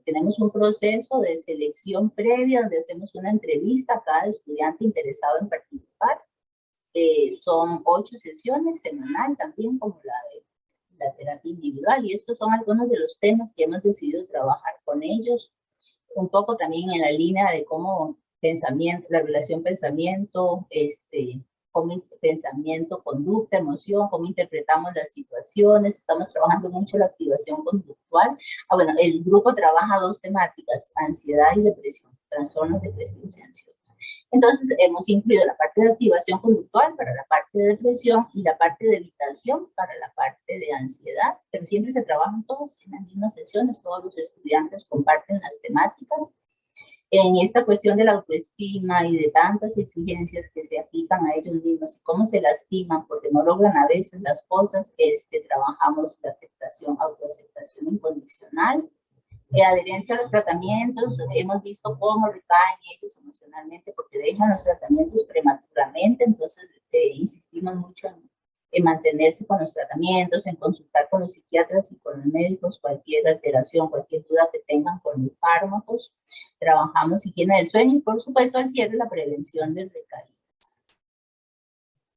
tenemos un proceso de selección previa donde hacemos una entrevista a cada estudiante interesado en participar. Son 8 sesiones semanal, también como la de la terapia individual, y estos son algunos de los temas que hemos decidido trabajar con ellos, un poco también en la línea de cómo pensamiento, la relación pensamiento, pensamiento, conducta, emoción, cómo interpretamos las situaciones. Estamos trabajando mucho la activación conductual. Bueno, el grupo trabaja 2 temáticas, ansiedad y depresión, trastornos depresivos y ansiosos. Entonces, hemos incluido la parte de activación conductual para la parte de depresión y la parte de evitación para la parte de ansiedad, pero siempre se trabajan todos en las mismas sesiones, todos los estudiantes comparten las temáticas. En esta cuestión de la autoestima y de tantas exigencias que se aplican a ellos mismos y cómo se lastiman porque no logran a veces las cosas, trabajamos la aceptación, autoaceptación incondicional. Adherencia a los tratamientos, hemos visto cómo recaen ellos emocionalmente porque dejan los tratamientos prematuramente, entonces insistimos mucho en mantenerse con los tratamientos, en consultar con los psiquiatras y con los médicos cualquier alteración, cualquier duda que tengan con los fármacos. Trabajamos higiene del sueño y, por supuesto, al cierre la prevención de recaídas.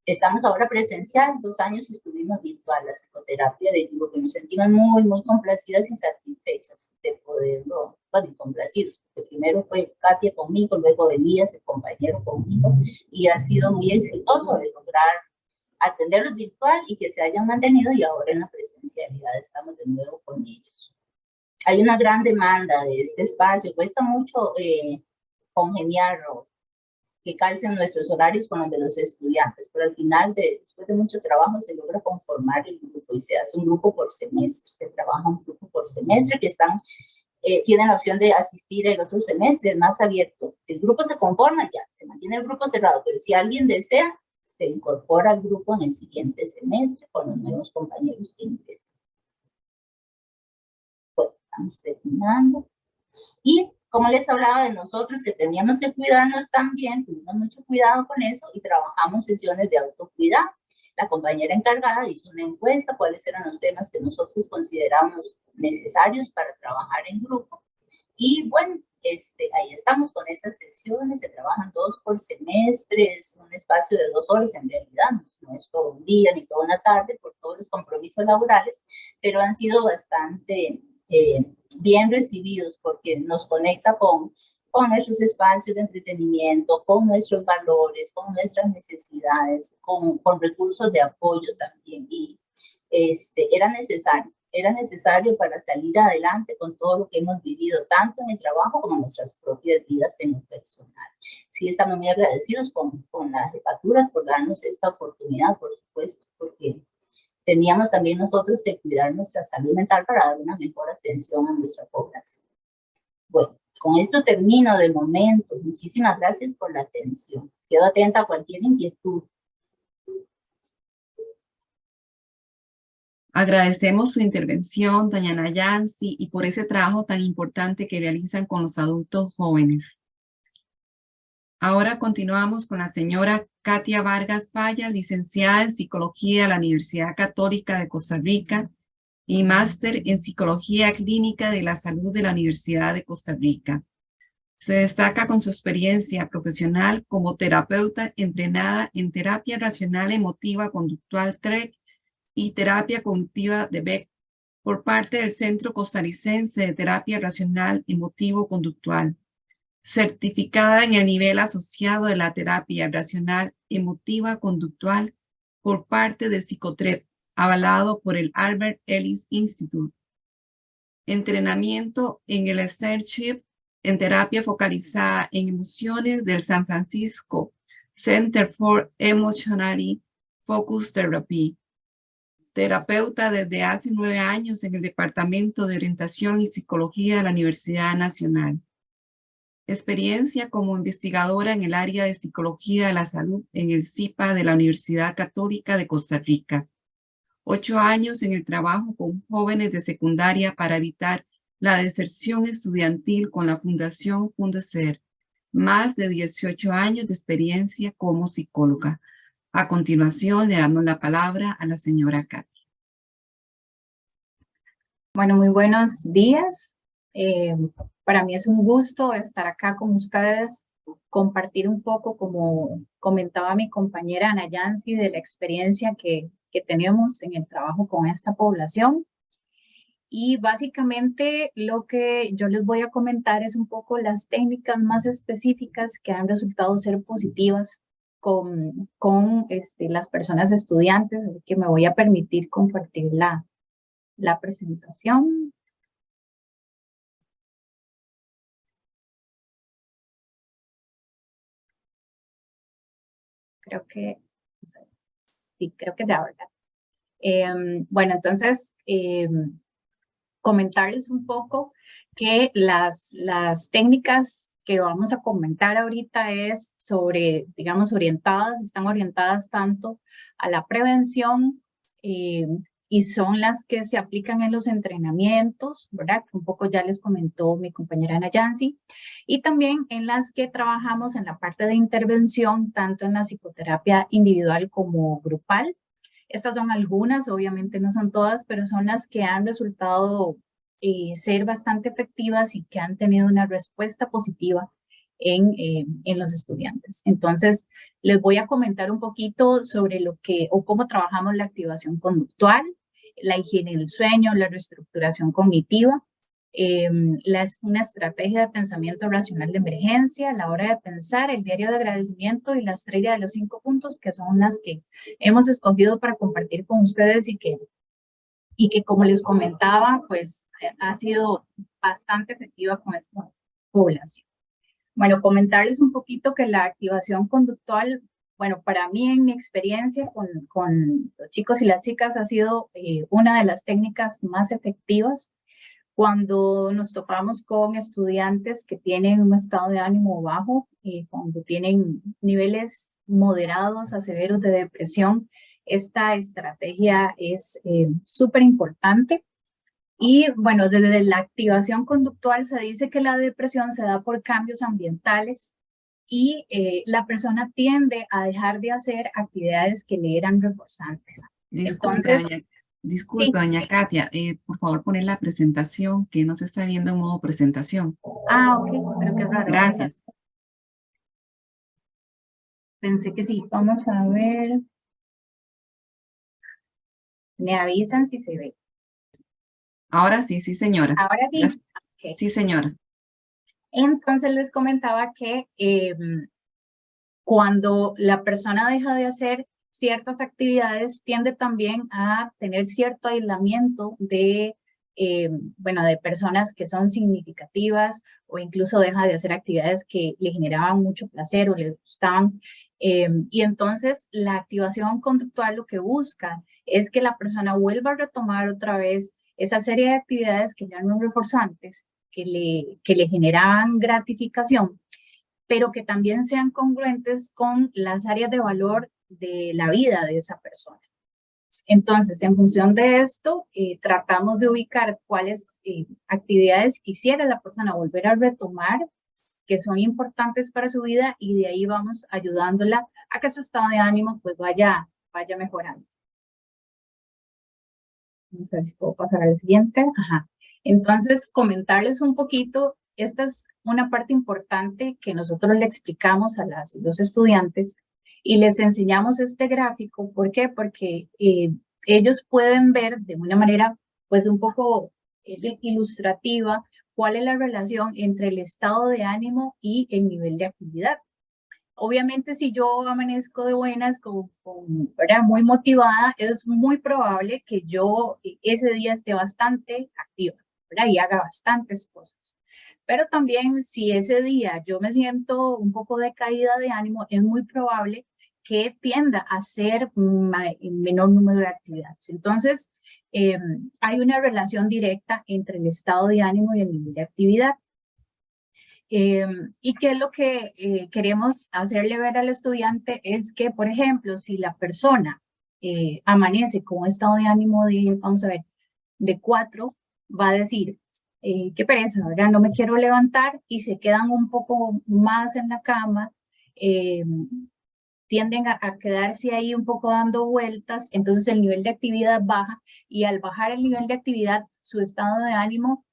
Estamos ahora presencial, 2 años estuvimos virtual, la psicoterapia de grupo, que nos sentimos muy, muy complacidas y satisfechas de poderlo, bueno, complacidos, porque primero fue Katia conmigo, luego Elías, el compañero conmigo, y ha sido muy exitoso de lograr atenderlos virtual y que se hayan mantenido, y ahora en la presencialidad estamos de nuevo con ellos. Hay una gran demanda de este espacio, cuesta mucho congeniarlo, que calcen nuestros horarios con los de los estudiantes, pero al final, después de mucho trabajo, se logra conformar el grupo y se hace un grupo por semestre, se trabaja un grupo por semestre que tienen la opción de asistir el otro semestre, es más abierto. El grupo se conforma ya, se mantiene el grupo cerrado, pero si alguien desea, se incorpora al grupo en el siguiente semestre con los nuevos compañeros que ingresen. Bueno, estamos terminando. Y como les hablaba de nosotros que teníamos que cuidarnos también, tuvimos mucho cuidado con eso y trabajamos sesiones de autocuidado. La compañera encargada hizo una encuesta, cuáles eran los temas que nosotros consideramos necesarios para trabajar en grupo. Y bueno, ahí estamos con estas sesiones, se trabajan 2 por semestre, es un espacio de 2 horas en realidad, no es todo un día ni toda una tarde por todos los compromisos laborales, pero han sido bastante bien recibidos porque nos conecta con nuestros espacios de entretenimiento, con nuestros valores, con nuestras necesidades, con recursos de apoyo también. Y era necesario para salir adelante con todo lo que hemos vivido, tanto en el trabajo como en nuestras propias vidas en lo personal. Sí, estamos muy agradecidos con las jefaturas por darnos esta oportunidad, por supuesto, porque teníamos también nosotros que cuidar nuestra salud mental para dar una mejor atención a nuestra población. Bueno, con esto termino de momento. Muchísimas gracias por la atención. Quedo atenta a cualquier inquietud. Agradecemos su intervención, doña Nayansi, y por ese trabajo tan importante que realizan con los adultos jóvenes. Ahora continuamos con la señora Katia Vargas Falla, licenciada en Psicología de la Universidad Católica de Costa Rica y máster en Psicología Clínica de la Salud de la Universidad de Costa Rica. Se destaca con su experiencia profesional como terapeuta entrenada en terapia racional emotiva conductual TREC y terapia cognitiva de Beck por parte del Centro Costarricense de Terapia Racional Emotivo Conductual, certificada en el nivel asociado de la terapia racional emotiva conductual por parte de Psicotrep, avalado por el Albert Ellis Institute. Entrenamiento en el Sternship en terapia focalizada en emociones del San Francisco Center for Emotionally Focused Therapy. Terapeuta desde hace 9 años en el Departamento de Orientación y Psicología de la Universidad Nacional. Experiencia como investigadora en el área de Psicología de la Salud en el CIPA de la Universidad Católica de Costa Rica. 8 años en el trabajo con jóvenes de secundaria para evitar la deserción estudiantil con la Fundación Fundacer. Más de 18 años de experiencia como psicóloga. A continuación, le damos la palabra a la señora Katy. Bueno, muy buenos días. Para mí es un gusto estar acá con ustedes, compartir un poco, como comentaba mi compañera Nayansi, de la experiencia que tenemos en el trabajo con esta población. Y básicamente lo que yo les voy a comentar es un poco las técnicas más específicas que han resultado ser positivas con las personas estudiantes, así que me voy a permitir compartir la presentación. Creo que ya, ¿verdad? Bueno, entonces, comentarles un poco que las técnicas que vamos a comentar ahorita es están orientadas tanto a la prevención y son las que se aplican en los entrenamientos, ¿verdad? Un poco ya les comentó mi compañera Nayansi, y también en las que trabajamos en la parte de intervención, tanto en la psicoterapia individual como grupal. Estas son algunas, obviamente no son todas, pero son las que han resultado ser bastante efectivas y que han tenido una respuesta positiva en los estudiantes. Entonces, les voy a comentar un poquito sobre cómo trabajamos la activación conductual, la higiene del sueño, la reestructuración cognitiva, una estrategia de pensamiento racional de emergencia, la hora de pensar, el diario de agradecimiento y la estrella de los 5 puntos, que son las que hemos escogido para compartir con ustedes y que como les comentaba, pues ha sido bastante efectiva con esta población. Bueno, comentarles un poquito que la activación conductual, bueno, para mí en mi experiencia con los chicos y las chicas ha sido una de las técnicas más efectivas cuando nos topamos con estudiantes que tienen un estado de ánimo bajo, cuando tienen niveles moderados a severos de depresión. Esta estrategia es súper importante. Y bueno, desde la activación conductual se dice que la depresión se da por cambios ambientales y la persona tiende a dejar de hacer actividades que le eran reforzantes. Disculpe, doña Katia, por favor poner la presentación, que no se está viendo en modo presentación. Ok, pero qué raro. Gracias. Pensé que sí, vamos a ver. Me avisan si se ve. Ahora sí, sí, señora. Ahora sí. Okay. Sí, señora. Entonces les comentaba que cuando la persona deja de hacer ciertas actividades, tiende también a tener cierto aislamiento de bueno, de personas que son significativas o incluso deja de hacer actividades que le generaban mucho placer o le gustaban. Y entonces la activación conductual lo que busca es que la persona vuelva a retomar otra vez esa serie de actividades que ya no reforzantes, que le generaban gratificación, pero que también sean congruentes con las áreas de valor de la vida de esa persona. Entonces, en función de esto, tratamos de ubicar cuáles actividades quisiera la persona volver a retomar, que son importantes para su vida, y de ahí vamos ayudándola a que su estado de ánimo pues vaya mejorando. Vamos a ver si puedo pasar al siguiente. Ajá. Entonces, comentarles un poquito, esta es una parte importante que nosotros le explicamos a los estudiantes y les enseñamos este gráfico. ¿Por qué? Porque ellos pueden ver de una manera pues un poco ilustrativa cuál es la relación entre el estado de ánimo y el nivel de actividad. Obviamente, si yo amanezco de buenas, ¿verdad? Muy motivada, es muy probable que yo ese día esté bastante activa, ¿verdad? Y haga bastantes cosas. Pero también si ese día yo me siento un poco de caída de ánimo, es muy probable que tienda a hacer menor número de actividades. Entonces, hay una relación directa entre el estado de ánimo y el nivel de actividad. Y qué es lo que queremos hacerle ver al estudiante es que, por ejemplo, si la persona amanece con un estado de ánimo de, vamos a ver, de 4, va a decir, qué pereza, ¿verdad? No me quiero levantar, y se quedan un poco más en la cama, tienden a quedarse ahí un poco dando vueltas, entonces el nivel de actividad baja, y al bajar el nivel de actividad, su estado de ánimo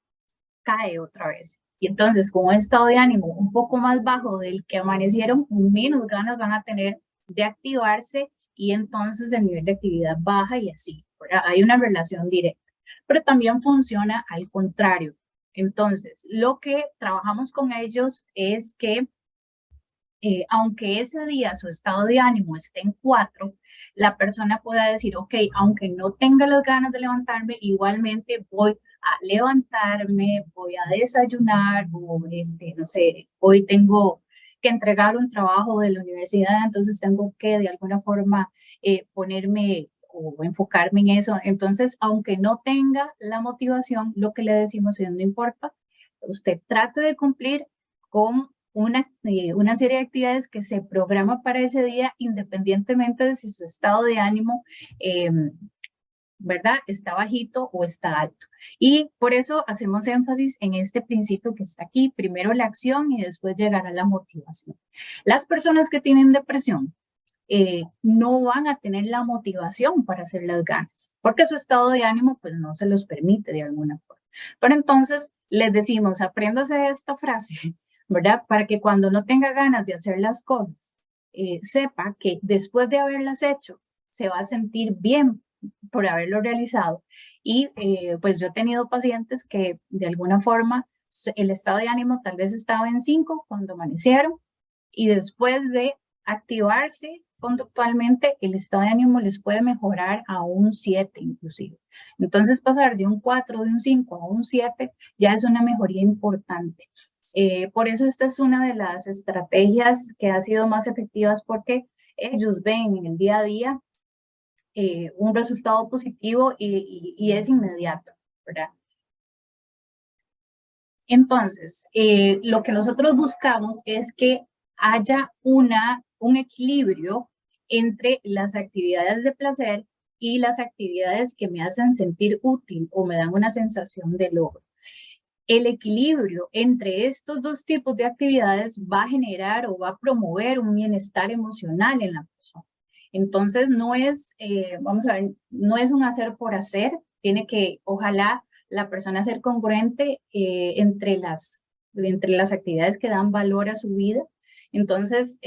cae otra vez. Y entonces, con un estado de ánimo un poco más bajo del que amanecieron, menos ganas van a tener de activarse, y entonces el nivel de actividad baja y así, ¿verdad? Hay una relación directa. Pero también funciona al contrario. Entonces, lo que trabajamos con ellos es que aunque ese día su estado de ánimo esté en 4, la persona pueda decir, ok, aunque no tenga las ganas de levantarme, igualmente voy a levantarme, voy a desayunar, o no sé, hoy tengo que entregar un trabajo de la universidad, entonces tengo que de alguna forma ponerme o enfocarme en eso. Entonces, aunque no tenga la motivación, lo que le decimos es, no importa, usted trate de cumplir con una serie de actividades que se programa para ese día, independientemente de si su estado de ánimo, ¿verdad?, está bajito o está alto. Y por eso hacemos énfasis en este principio que está aquí, primero la acción y después llegar a la motivación. Las personas que tienen depresión no van a tener la motivación para hacer las ganas, porque su estado de ánimo pues no se los permite de alguna forma. Pero entonces les decimos, apréndase esta frase, ¿verdad? Para que cuando no tenga ganas de hacer las cosas, sepa que después de haberlas hecho, se va a sentir bien por haberlo realizado. Y pues yo he tenido pacientes que de alguna forma el estado de ánimo tal vez estaba en 5 cuando amanecieron, y después de activarse conductualmente, el estado de ánimo les puede mejorar a un 7 inclusive. Entonces pasar de un 4, de un 5 a un 7 ya es una mejoría importante. Por eso esta es una de las estrategias que ha sido más efectivas, porque ellos ven en el día a día un resultado positivo y es inmediato, ¿verdad? Entonces, lo que nosotros buscamos es que haya un equilibrio entre las actividades de placer y las actividades que me hacen sentir útil o me dan una sensación de logro. El equilibrio entre estos dos tipos de actividades va a generar o va a promover un bienestar emocional en la persona. Entonces, no es, vamos a ver, no es un hacer por hacer, tiene que, ojalá, la persona ser congruente entre las actividades que dan valor a su vida. Entonces,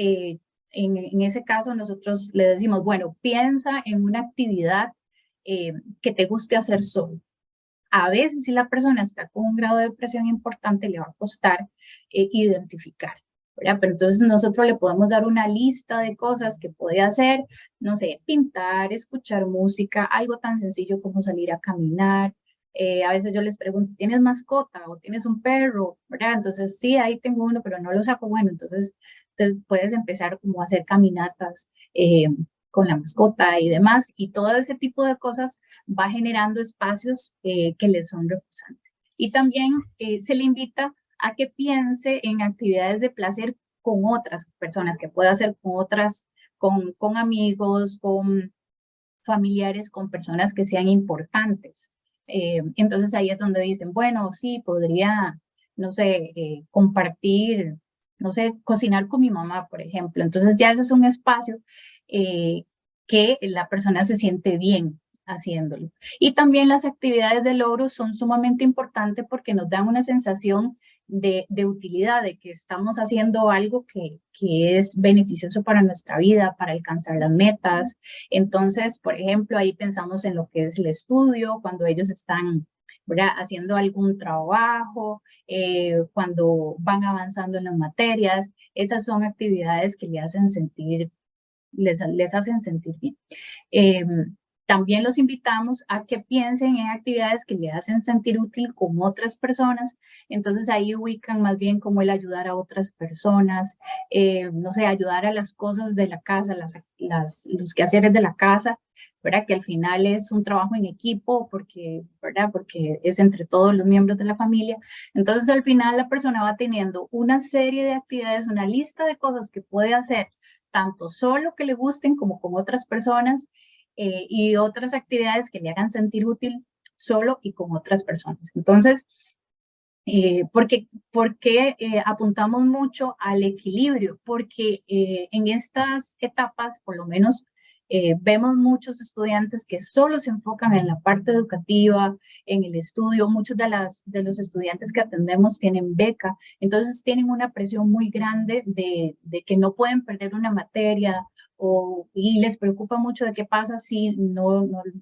en ese caso, nosotros le decimos, bueno, piensa en una actividad que te guste hacer solo. A veces, si la persona está con un grado de depresión importante, le va a costar identificar, ¿verdad? Pero entonces nosotros le podemos dar una lista de cosas que puede hacer, no sé, pintar, escuchar música, algo tan sencillo como salir a caminar, A veces yo les pregunto, ¿tienes mascota o tienes un perro? ¿Verdad? Entonces, sí, ahí tengo uno, pero no lo saco. Bueno, entonces te puedes empezar como a hacer caminatas con la mascota y demás. Y todo ese tipo de cosas va generando espacios que les son reforzantes. Y también se le invita a que piense en actividades de placer con otras personas, que pueda hacer con otras, con amigos, con familiares, con personas que sean importantes. Entonces ahí es donde dicen, bueno, sí, podría, no sé, compartir, no sé, cocinar con mi mamá, por ejemplo. Entonces ya eso es un espacio que la persona se siente bien haciéndolo. Y también las actividades de logro son sumamente importantes porque nos dan una sensación de utilidad, de que estamos haciendo algo que es beneficioso para nuestra vida, para alcanzar las metas. Entonces, por ejemplo, ahí pensamos en lo que es el estudio, cuando ellos están, ¿verdad?, haciendo algún trabajo, cuando van avanzando en las materias. Esas son actividades que le hacen sentir, les hacen sentir bien. También los invitamos a que piensen en actividades que le hacen sentir útil con otras personas. Entonces ahí ubican más bien como el ayudar a otras personas, no sé, ayudar a las cosas de la casa, los quehaceres de la casa, ¿verdad? Que al final es un trabajo en equipo porque, ¿verdad? Porque es entre todos los miembros de la familia. Entonces al final la persona va teniendo una serie de actividades, una lista de cosas que puede hacer, tanto solo que le gusten como con otras personas, y otras actividades que le hagan sentir útil solo y con otras personas. Entonces, ¿por qué apuntamos mucho al equilibrio? Porque en estas etapas, por lo menos, vemos muchos estudiantes que solo se enfocan en la parte educativa, en el estudio. Muchos de los estudiantes que atendemos tienen beca, entonces tienen una presión muy grande de que no pueden perder una materia, y les preocupa mucho de qué pasa si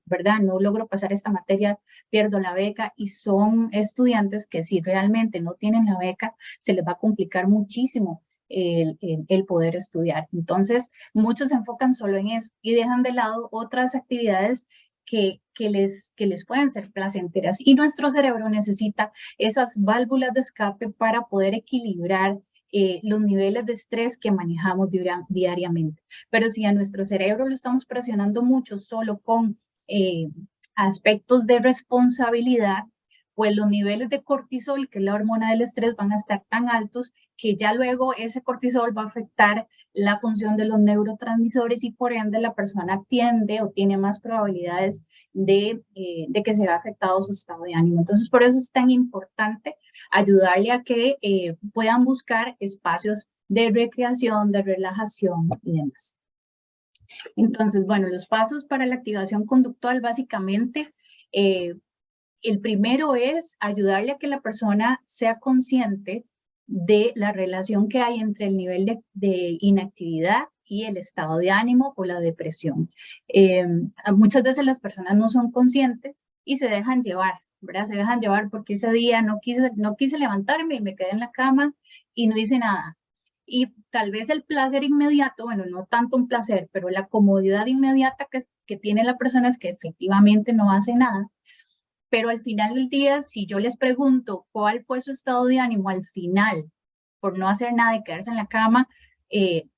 ¿verdad? No logro pasar esta materia, pierdo la beca, y son estudiantes que si realmente no tienen la beca, se les va a complicar muchísimo el poder estudiar. Entonces, muchos se enfocan solo en eso y dejan de lado otras actividades que les pueden ser placenteras. Y nuestro cerebro necesita esas válvulas de escape para poder equilibrar los niveles de estrés que manejamos diariamente. Pero si a nuestro cerebro lo estamos presionando mucho solo con aspectos de responsabilidad, pues los niveles de cortisol, que es la hormona del estrés, van a estar tan altos que ya luego ese cortisol va a afectar la función de los neurotransmisores y por ende la persona tiende o tiene más probabilidades de que se vea afectado su estado de ánimo. Entonces, por eso es tan importante ayudarle a que puedan buscar espacios de recreación, de relajación y demás. Entonces, bueno, los pasos para la activación conductual, básicamente, el primero es ayudarle a que la persona sea consciente de la relación que hay entre el nivel de inactividad y el estado de ánimo o la depresión. Muchas veces las personas no son conscientes y se dejan llevar, ¿verdad? Se dejan llevar porque ese día no quise levantarme y me quedé en la cama y no hice nada. Y tal vez el placer inmediato, bueno, no tanto un placer, pero la comodidad inmediata que tiene la persona es que efectivamente no hace nada. Pero al final del día, si yo les pregunto cuál fue su estado de ánimo al final, por no hacer nada y quedarse en la cama,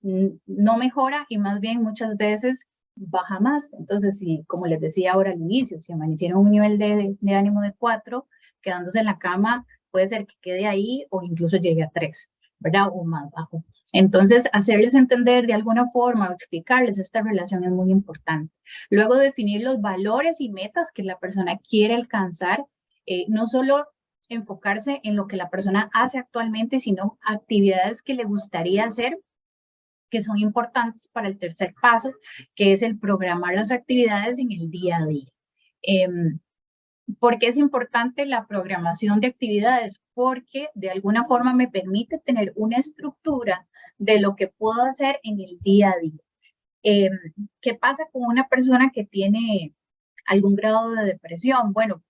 no mejora y más bien muchas veces baja más. Entonces, si, como les decía ahora al inicio, si amanecieron un nivel de ánimo de 4, quedándose en la cama, puede ser que quede ahí o incluso llegue a 3, ¿verdad? O más bajo. Entonces, hacerles entender de alguna forma o explicarles esta relación es muy importante. Luego, definir los valores y metas que la persona quiere alcanzar, no solo enfocarse en lo que la persona hace actualmente, sino actividades que le gustaría hacer, que son importantes para el tercer paso, que es el programar las actividades en el día a día. ¿Por qué es importante la programación de actividades? Porque de alguna forma me permite tener una estructura de lo que puedo hacer en el día a día. ¿Qué pasa con una persona que tiene algún grado de depresión? Bueno,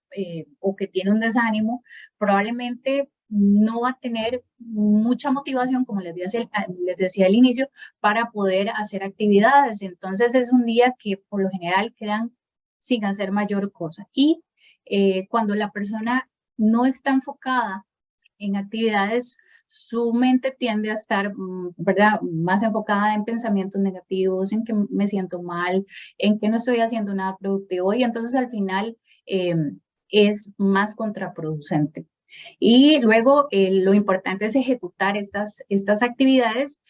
o que tiene un desánimo, probablemente no va a tener mucha motivación, como les decía al inicio, para poder hacer actividades. Entonces es un día que por lo general quedan sin hacer mayor cosa. Y cuando la persona no está enfocada en actividades, su mente tiende a estar, ¿verdad?, más enfocada en pensamientos negativos, en que me siento mal, en que no estoy haciendo nada productivo, y entonces al final es más contraproducente. Y luego lo importante es ejecutar estas actividades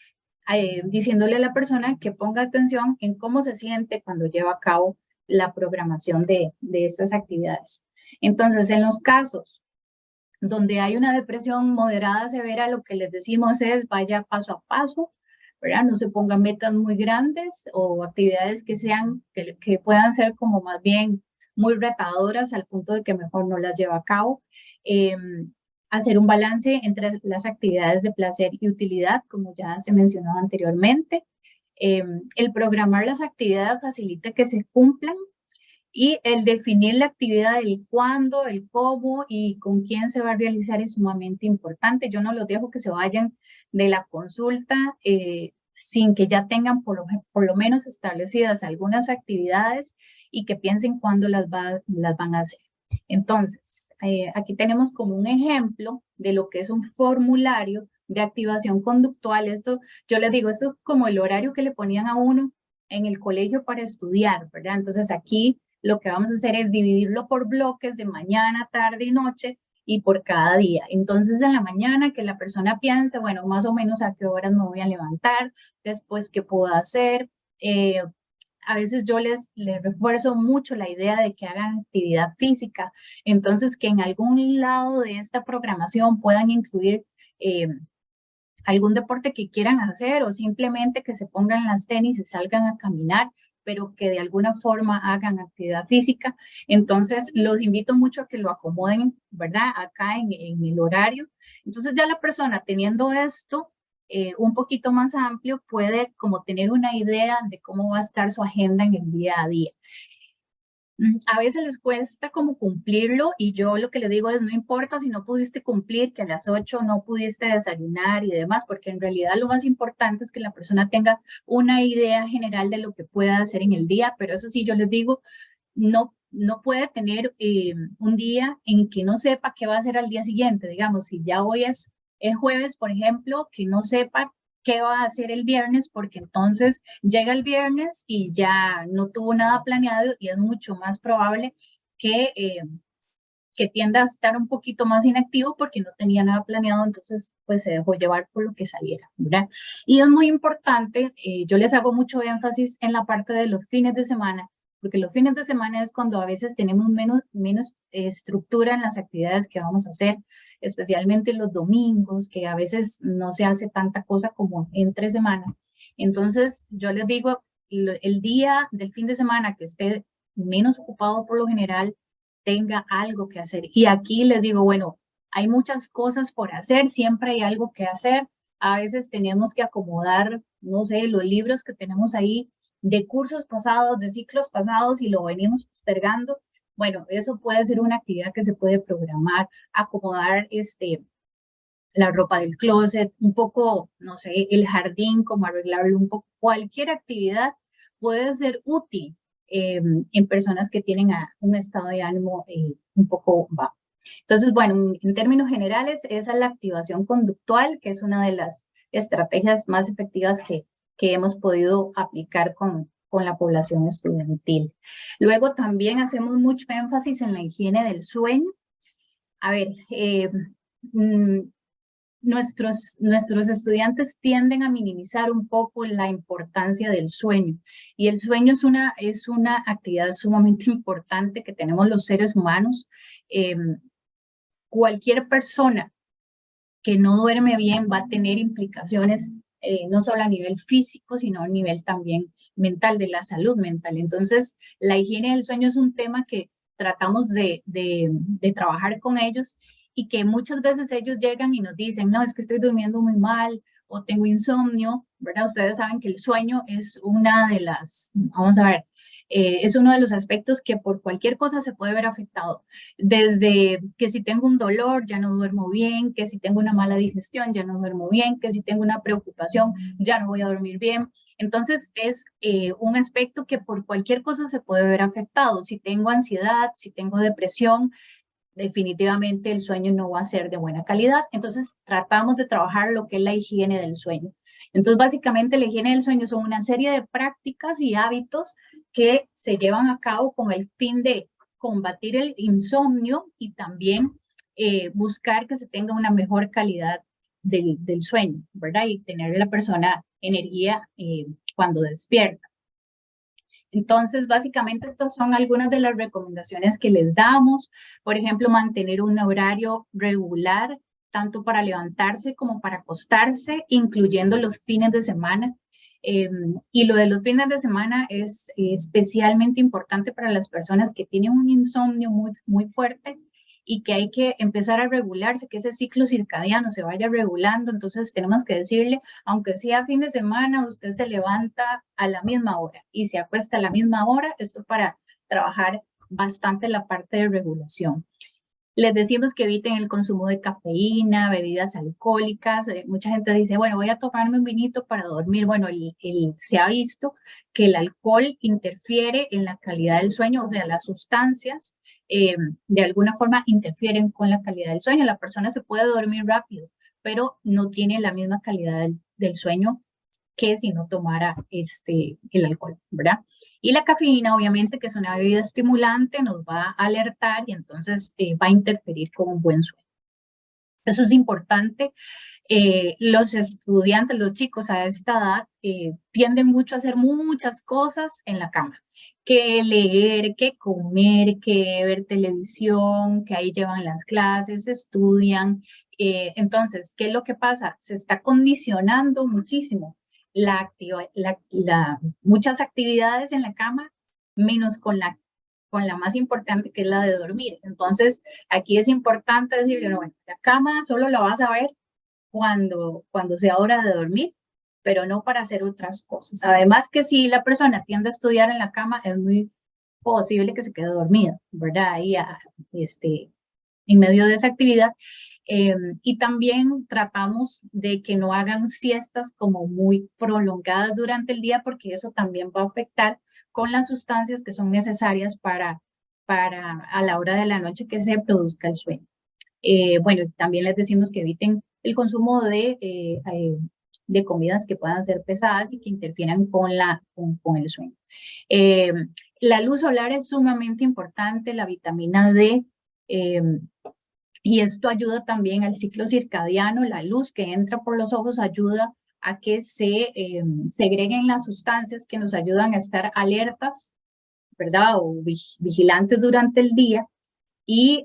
diciéndole a la persona que ponga atención en cómo se siente cuando lleva a cabo la programación de estas actividades. Entonces, en los casos donde hay una depresión moderada severa, lo que les decimos es vaya paso a paso, ¿verdad? No se pongan metas muy grandes o actividades que puedan ser como más bien muy retadoras al punto de que mejor no las lleva a cabo. Hacer un balance entre las actividades de placer y utilidad, como ya se mencionó anteriormente. El programar las actividades facilita que se cumplan, y el definir la actividad, el cuándo, el cómo y con quién se va a realizar es sumamente importante. Yo no los dejo que se vayan de la consulta sin que ya tengan por lo menos establecidas algunas actividades y que piensen cuándo las van a hacer. Entonces, aquí tenemos como un ejemplo de lo que es un formulario de activación conductual. Esto, yo les digo, esto es como el horario que le ponían a uno en el colegio para estudiar, ¿verdad? Entonces aquí lo que vamos a hacer es dividirlo por bloques de mañana, tarde y noche y por cada día. Entonces en la mañana que la persona piense, bueno, más o menos a qué horas me voy a levantar, después qué puedo hacer. A veces yo les refuerzo mucho la idea de que hagan actividad física, entonces que en algún lado de esta programación puedan incluir algún deporte que quieran hacer o simplemente que se pongan las tenis y salgan a caminar, pero que de alguna forma hagan actividad física. Entonces, los invito mucho a que lo acomoden, ¿verdad?, acá en el horario. Entonces, ya la persona teniendo esto un poquito más amplio puede como tener una idea de cómo va a estar su agenda en el día a día. A veces les cuesta como cumplirlo y yo lo que les digo es no importa si no pudiste cumplir, que a las 8 no pudiste desayunar y demás, porque en realidad lo más importante es que la persona tenga una idea general de lo que pueda hacer en el día, pero eso sí, yo les digo, no puede tener un día en que no sepa qué va a hacer al día siguiente. Digamos, si ya hoy es jueves, por ejemplo, que no sepa qué va a hacer el viernes, porque entonces llega el viernes y ya no tuvo nada planeado y es mucho más probable que tienda a estar un poquito más inactivo porque no tenía nada planeado, entonces pues se dejó llevar por lo que saliera, ¿verdad? Y es muy importante, yo les hago mucho énfasis en la parte de los fines de semana, porque los fines de semana es cuando a veces tenemos menos estructura en las actividades que vamos a hacer, especialmente los domingos, que a veces no se hace tanta cosa como entre semana. Entonces, yo les digo, el día del fin de semana que esté menos ocupado por lo general, tenga algo que hacer. Y aquí les digo, bueno, hay muchas cosas por hacer, siempre hay algo que hacer. A veces tenemos que acomodar, no sé, los libros que tenemos ahí de cursos pasados, de ciclos pasados y lo venimos postergando. Bueno, eso puede ser una actividad que se puede programar, acomodar la ropa del closet, un poco, no sé, el jardín, como arreglarlo un poco. Cualquier actividad puede ser útil en personas que tienen un estado de ánimo un poco bajo. Entonces, bueno, en términos generales, esa es la activación conductual, que es una de las estrategias más efectivas que hemos podido aplicar con la población estudiantil. Luego también hacemos mucho énfasis en la higiene del sueño. A ver, nuestros estudiantes tienden a minimizar un poco la importancia del sueño, y el sueño es una actividad sumamente importante que tenemos los seres humanos. Cualquier persona que no duerme bien va a tener implicaciones no solo a nivel físico, sino a nivel también mental, de la salud mental. Entonces, la higiene del sueño es un tema que tratamos de trabajar con ellos, y que muchas veces ellos llegan y nos dicen, no, es que estoy durmiendo muy mal o tengo insomnio, ¿verdad? Ustedes saben que el sueño es una de las, vamos a ver, Es uno de los aspectos que por cualquier cosa se puede ver afectado. Desde que si tengo un dolor ya no duermo bien, que si tengo una mala digestión ya no duermo bien, que si tengo una preocupación ya no voy a dormir bien. Entonces es un aspecto que por cualquier cosa se puede ver afectado. Si tengo ansiedad, si tengo depresión, definitivamente el sueño no va a ser de buena calidad. Entonces tratamos de trabajar lo que es la higiene del sueño. Entonces básicamente la higiene del sueño son una serie de prácticas y hábitos que se llevan a cabo con el fin de combatir el insomnio y también buscar que se tenga una mejor calidad del sueño, ¿verdad? Y tener la persona energía cuando despierta. Entonces, básicamente, estas son algunas de las recomendaciones que les damos. Por ejemplo, mantener un horario regular, tanto para levantarse como para acostarse, incluyendo los fines de semana. Y lo de los fines de semana es especialmente importante para las personas que tienen un insomnio muy fuerte y que hay que empezar a regularse, que ese ciclo circadiano se vaya regulando. Entonces tenemos que decirle, aunque sea fin de semana, usted se levanta a la misma hora y se acuesta a la misma hora, esto para trabajar bastante la parte de regulación. Les decimos que eviten el consumo de cafeína, bebidas alcohólicas. Mucha gente dice, bueno, voy a tomarme un vinito para dormir. Bueno, se ha visto que el alcohol interfiere en la calidad del sueño, o sea, las sustancias de alguna forma interfieren con la calidad del sueño. La persona se puede dormir rápido, pero no tiene la misma calidad del sueño que si no tomara el alcohol, ¿verdad? Y la cafeína, obviamente, que es una bebida estimulante, nos va a alertar y entonces va a interferir con un buen sueño. Eso es importante. Los estudiantes, los chicos a esta edad, tienden mucho a hacer muchas cosas en la cama. Que leer, que comer, que ver televisión, que ahí llevan las clases, estudian. Entonces, ¿qué es lo que pasa? Se está condicionando muchísimo muchas actividades en la cama, menos con la más importante, que es la de dormir. Entonces, aquí es importante decirle, no, bueno, la cama solo la vas a ver cuando sea hora de dormir, pero no para hacer otras cosas. Además que si la persona tiende a estudiar en la cama, es muy posible que se quede dormida, ¿verdad? Ahí en medio de esa actividad. Y también tratamos de que no hagan siestas como muy prolongadas durante el día, porque eso también va a afectar con las sustancias que son necesarias para a la hora de la noche que se produzca el sueño. Bueno, también les decimos que eviten el consumo de comidas que puedan ser pesadas y que interfieran con el sueño. La luz solar es sumamente importante, la vitamina D, y esto ayuda también al ciclo circadiano. La luz que entra por los ojos ayuda a que se segreguen las sustancias que nos ayudan a estar alertas, ¿verdad? O vigilantes durante el día. Y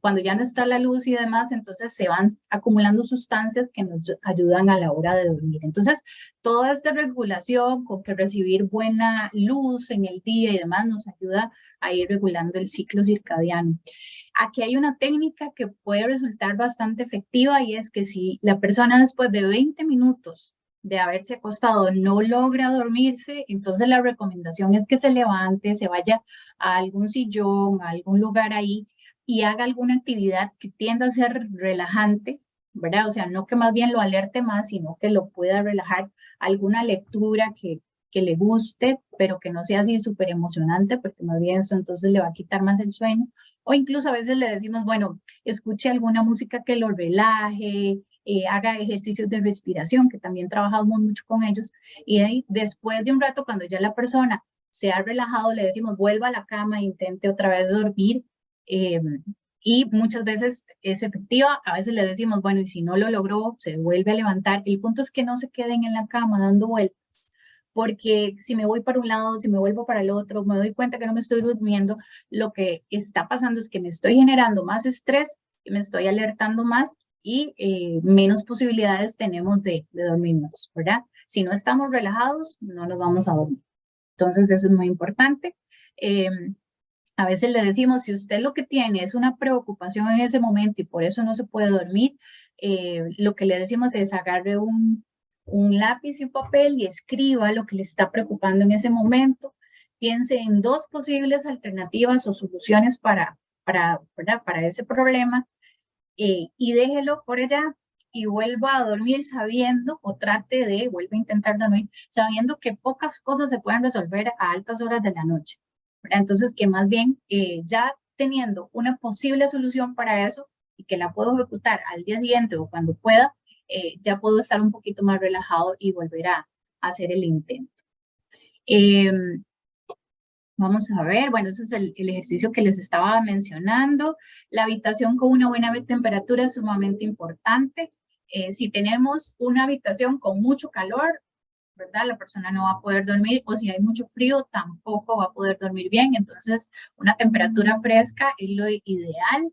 cuando ya no está la luz y demás, entonces se van acumulando sustancias que nos ayudan a la hora de dormir. Entonces, toda esta regulación con que recibir buena luz en el día y demás nos ayuda a ir regulando el ciclo circadiano. Aquí hay una técnica que puede resultar bastante efectiva y es que si la persona después de 20 minutos de haberse acostado no logra dormirse, entonces la recomendación es que se levante, se vaya a algún sillón, a algún lugar ahí y haga alguna actividad que tienda a ser relajante, ¿verdad? O sea, no que más bien lo alerte más, sino que lo pueda relajar. Alguna lectura que le guste, pero que no sea así súper emocionante, porque más bien eso entonces le va a quitar más el sueño. O incluso a veces le decimos, bueno, escuche alguna música que lo relaje, haga ejercicios de respiración, que también trabajamos mucho con ellos. Y ahí, después de un rato, cuando ya la persona se ha relajado, le decimos, vuelva a la cama, intente otra vez dormir. Y muchas veces es efectiva, a veces le decimos, bueno, y si no lo logró, se vuelve a levantar. El punto es que no se queden en la cama dando vueltas, porque si me voy para un lado, si me vuelvo para el otro, me doy cuenta que no me estoy durmiendo, lo que está pasando es que me estoy generando más estrés, y me estoy alertando más y menos posibilidades tenemos de dormirnos, ¿verdad? Si no estamos relajados, no nos vamos a dormir. Entonces eso es muy importante. A veces le decimos, si usted lo que tiene es una preocupación en ese momento y por eso no se puede dormir, lo que le decimos es agarre un lápiz y un papel y escriba lo que le está preocupando en ese momento. piense en 2 posibles alternativas o soluciones para ese problema, y déjelo por allá y vuelva a dormir sabiendo, o vuelva a intentar dormir sabiendo que pocas cosas se pueden resolver a altas horas de la noche, ¿verdad? Entonces, que más bien ya teniendo una posible solución para eso y que la puedo ejecutar al día siguiente o cuando pueda, ya puedo estar un poquito más relajado y volver a hacer el intento. Vamos a ver, bueno, ese es el ejercicio que les estaba mencionando. La habitación con una buena temperatura es sumamente importante. Si tenemos una habitación con mucho calor, ¿verdad? La persona no va a poder dormir, o si hay mucho frío, tampoco va a poder dormir bien. Entonces, una temperatura fresca es lo ideal.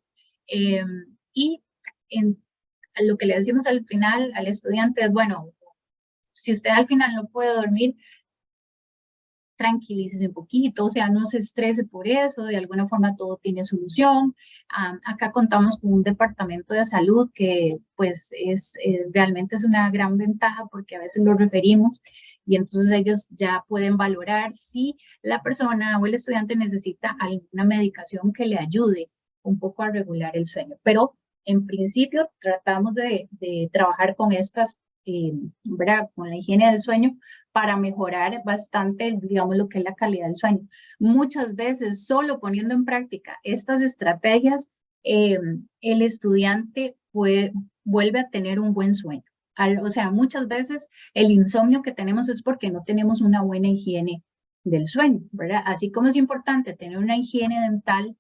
Y lo que le decimos al final al estudiante es, bueno, si usted al final no puede dormir, tranquilícese un poquito, o sea, no se estrese por eso, de alguna forma todo tiene solución. Acá contamos con un departamento de salud que pues realmente es una gran ventaja porque a veces lo referimos y entonces ellos ya pueden valorar si la persona o el estudiante necesita alguna medicación que le ayude un poco a regular el sueño. Pero en principio tratamos de trabajar con estas, ¿verdad? Con la higiene del sueño, para mejorar bastante, digamos, lo que es la calidad del sueño. Muchas veces, solo poniendo en práctica estas estrategias, el estudiante vuelve a tener un buen sueño. O sea, muchas veces el insomnio que tenemos es porque no tenemos una buena higiene del sueño, ¿verdad? Así como es importante tener una higiene dental,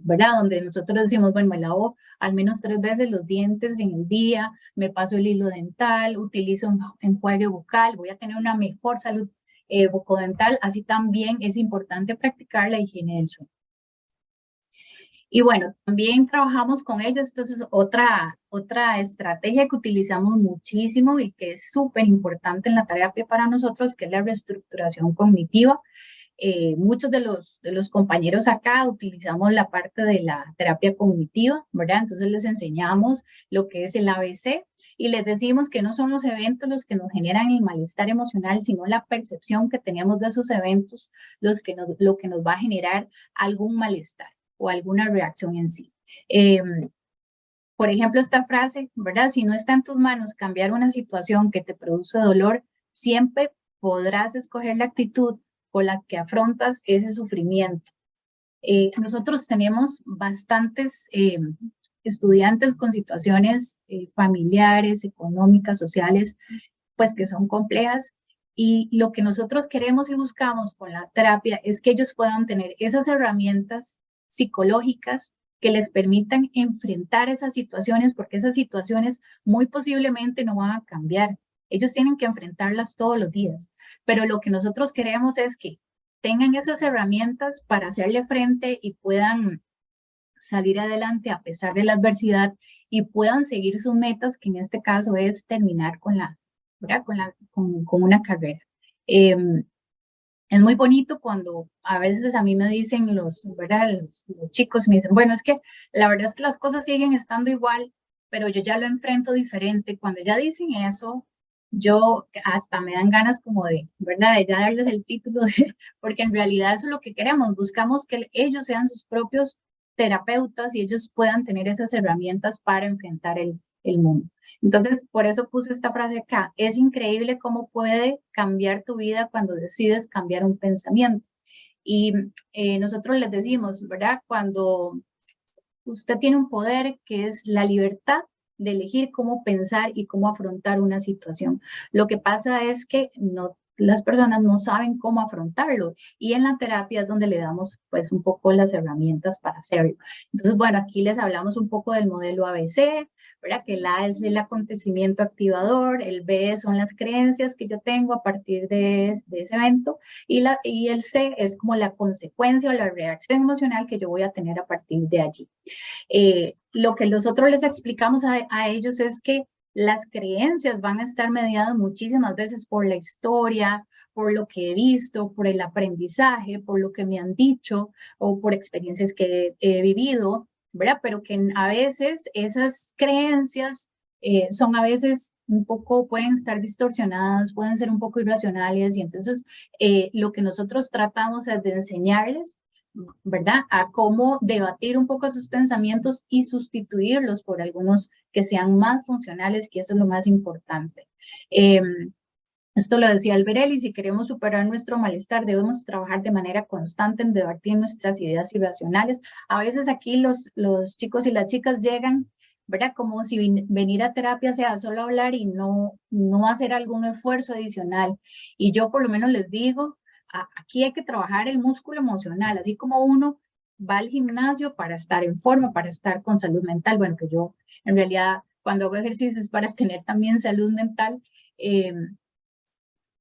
¿verdad? Donde nosotros decimos, bueno, me lavo al menos 3 veces los dientes en el día, me paso el hilo dental, utilizo un enjuague bucal, voy a tener una mejor salud bucodental. Así también es importante practicar la higiene del sueño. Y bueno, también trabajamos con ellos. Entonces, otra estrategia que utilizamos muchísimo y que es súper importante en la terapia para nosotros, que es la reestructuración cognitiva. Muchos de los compañeros acá utilizamos la parte de la terapia cognitiva, ¿verdad? Entonces les enseñamos lo que es el ABC y les decimos que no son los eventos los que nos generan el malestar emocional, sino la percepción que tenemos de esos eventos lo que nos va a generar algún malestar o alguna reacción en sí. Por ejemplo, esta frase, ¿verdad? Si no está en tus manos cambiar una situación que te produce dolor, siempre podrás escoger la actitud con la que afrontas ese sufrimiento. Nosotros tenemos bastantes estudiantes con situaciones familiares, económicas, sociales, pues que son complejas, y lo que nosotros queremos y buscamos con la terapia es que ellos puedan tener esas herramientas psicológicas que les permitan enfrentar esas situaciones, porque esas situaciones muy posiblemente no van a cambiar. Ellos tienen que enfrentarlas todos los días, pero lo que nosotros queremos es que tengan esas herramientas para hacerle frente y puedan salir adelante a pesar de la adversidad y puedan seguir sus metas, que en este caso es terminar con una carrera. Es muy bonito cuando a veces a mí me dicen los chicos, me dicen, bueno, es que la verdad es que las cosas siguen estando igual, pero yo ya lo enfrento diferente. Cuando ya dicen eso, yo hasta me dan ganas como ¿verdad? De ya darles el título, porque en realidad eso es lo que queremos. Buscamos que ellos sean sus propios terapeutas y ellos puedan tener esas herramientas para enfrentar el mundo. Entonces, por eso puse esta frase acá. Es increíble cómo puede cambiar tu vida cuando decides cambiar un pensamiento. Y nosotros les decimos, ¿verdad? Cuando usted tiene un poder que es la libertad de elegir cómo pensar y cómo afrontar una situación. Lo que pasa es que las personas no saben cómo afrontarlo, y en la terapia es donde le damos pues un poco las herramientas para hacerlo. Entonces, bueno, aquí les hablamos un poco del modelo ABC, ¿verdad? Que el A es el acontecimiento activador, el B son las creencias que yo tengo a partir de ese evento, y el C es como la consecuencia o la reacción emocional que yo voy a tener a partir de allí. Lo que nosotros les explicamos a ellos es que las creencias van a estar mediadas muchísimas veces por la historia, por lo que he visto, por el aprendizaje, por lo que me han dicho o por experiencias que he vivido, ¿verdad? Pero que a veces esas creencias son a veces un poco, pueden estar distorsionadas, pueden ser un poco irracionales, y entonces lo que nosotros tratamos es de enseñarles, ¿verdad?, a cómo debatir un poco sus pensamientos y sustituirlos por algunos que sean más funcionales, que eso es lo más importante. Esto lo decía Alberelli, si queremos superar nuestro malestar, debemos trabajar de manera constante en debatir nuestras ideas irracionales. A veces aquí los chicos y las chicas llegan, ¿verdad?, como si venir a terapia sea solo hablar y no hacer algún esfuerzo adicional. Y yo por lo menos les digo, aquí hay que trabajar el músculo emocional, así como uno va al gimnasio para estar en forma, para estar con salud mental. Bueno, que yo en realidad cuando hago ejercicios para tener también salud mental,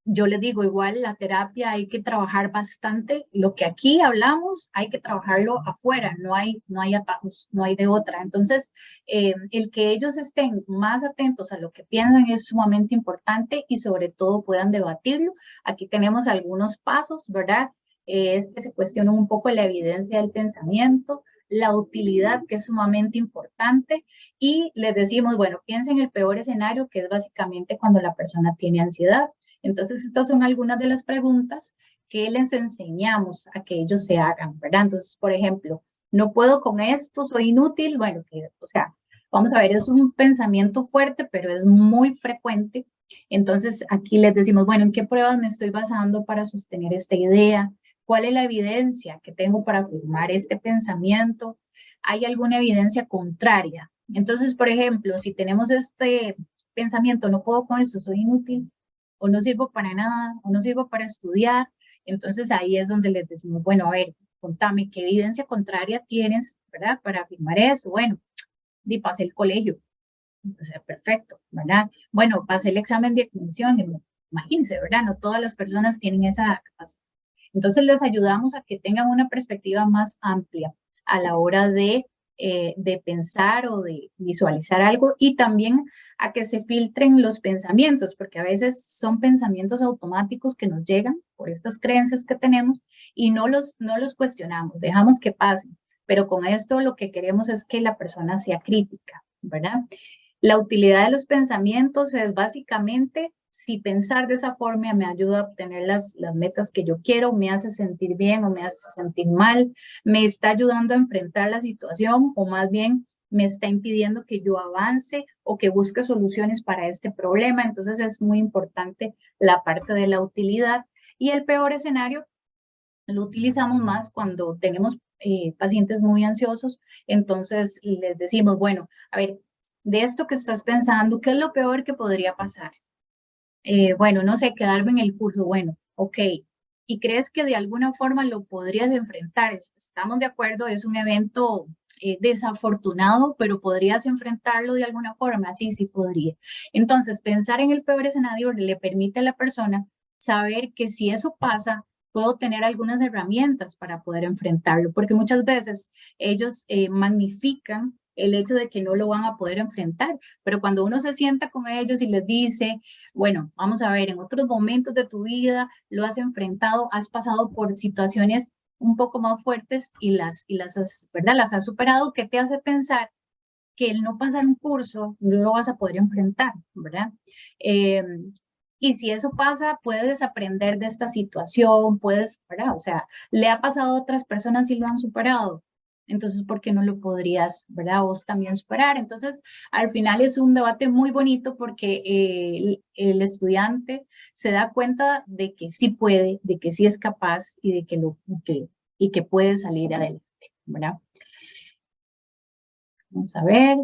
yo les digo, igual la terapia hay que trabajar bastante. Lo que aquí hablamos hay que trabajarlo afuera, no hay atajos, no hay de otra. Entonces, el que ellos estén más atentos a lo que piensan es sumamente importante y sobre todo puedan debatirlo. Aquí tenemos algunos pasos, ¿verdad? Es que se cuestiona un poco la evidencia del pensamiento, la utilidad, que es sumamente importante, y les decimos, bueno, piensen en el peor escenario, que es básicamente cuando la persona tiene ansiedad. Entonces, estas son algunas de las preguntas que les enseñamos a que ellos se hagan, ¿verdad? Entonces, por ejemplo, no puedo con esto, soy inútil. Bueno, o sea, vamos a ver, es un pensamiento fuerte, pero es muy frecuente. Entonces, aquí les decimos, bueno, ¿en qué pruebas me estoy basando para sostener esta idea? ¿Cuál es la evidencia que tengo para afirmar este pensamiento? ¿Hay alguna evidencia contraria? Entonces, por ejemplo, si tenemos este pensamiento, no puedo con eso, soy inútil, o no sirvo para nada, o no sirvo para estudiar, entonces ahí es donde les decimos, bueno, a ver, contame, ¿qué evidencia contraria tienes, verdad, para afirmar eso? Bueno, pasé el colegio, o sea, perfecto, ¿verdad? Bueno, pasé el examen de admisión, imagínense, ¿verdad? No todas las personas tienen esa capacidad. Entonces les ayudamos a que tengan una perspectiva más amplia a la hora de pensar o de visualizar algo, y también a que se filtren los pensamientos, porque a veces son pensamientos automáticos que nos llegan por estas creencias que tenemos y no los cuestionamos, dejamos que pasen, pero con esto lo que queremos es que la persona sea crítica, ¿verdad? La utilidad de los pensamientos es básicamente si pensar de esa forma me ayuda a obtener las metas que yo quiero, me hace sentir bien o me hace sentir mal, me está ayudando a enfrentar la situación o más bien me está impidiendo que yo avance o que busque soluciones para este problema. Entonces es muy importante la parte de la utilidad. Y el peor escenario lo utilizamos más cuando tenemos pacientes muy ansiosos. Entonces les decimos, bueno, a ver, de esto que estás pensando, ¿qué es lo peor que podría pasar? Bueno, no sé, quedarme en el curso. Bueno, ok. ¿Y crees que de alguna forma lo podrías enfrentar? Estamos de acuerdo, es un evento desafortunado, pero podrías enfrentarlo de alguna forma. Sí, sí podría. Entonces, pensar en el peor escenario le permite a la persona saber que si eso pasa, puedo tener algunas herramientas para poder enfrentarlo, porque muchas veces ellos magnifican el hecho de que no lo van a poder enfrentar, pero cuando uno se sienta con ellos y les dice, bueno, vamos a ver, en otros momentos de tu vida lo has enfrentado, has pasado por situaciones un poco más fuertes y las has, ¿verdad? Las has superado, que te hace pensar que el no pasar un curso no lo vas a poder enfrentar, ¿verdad? Y si eso pasa, puedes aprender de esta situación, puedes, ¿verdad? O sea, le ha pasado a otras personas y lo han superado. Entonces, ¿por qué no lo podrías, ¿verdad? Vos también superar. Entonces, al final es un debate muy bonito porque el estudiante se da cuenta de que sí puede, de que sí es capaz y de que puede salir adelante, ¿verdad? Vamos a ver.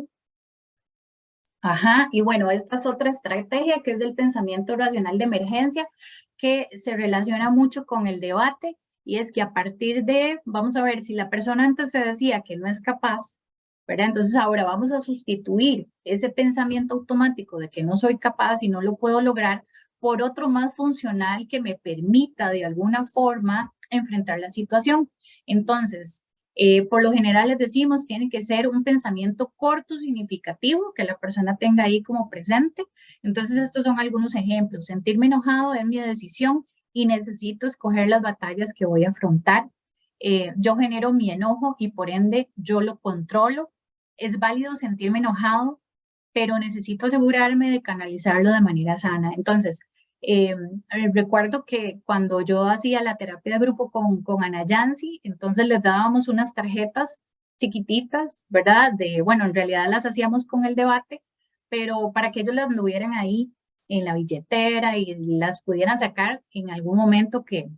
Ajá, y bueno, esta es otra estrategia que es del pensamiento racional de emergencia, que se relaciona mucho con el debate, y es que a partir de, vamos a ver, si la persona antes se decía que no es capaz, ¿verdad? Entonces ahora vamos a sustituir ese pensamiento automático de que no soy capaz y no lo puedo lograr por otro más funcional que me permita de alguna forma enfrentar la situación. Entonces, por lo general les decimos, tiene que ser un pensamiento corto, significativo, que la persona tenga ahí como presente. Entonces, estos son algunos ejemplos. Sentirme enojado es mi decisión y necesito escoger las batallas que voy a afrontar. Yo genero mi enojo y por ende yo lo controlo. Es válido sentirme enojado. pero necesito asegurarme de canalizarlo de manera sana. Entonces, recuerdo que cuando yo hacía la terapia de grupo con Ana Yancy, entonces les dábamos unas tarjetas chiquititas, ¿verdad? Bueno, en realidad las hacíamos con el debate, pero para que ellos las tuvieran ahí en la billetera y las pudieran sacar en algún momento que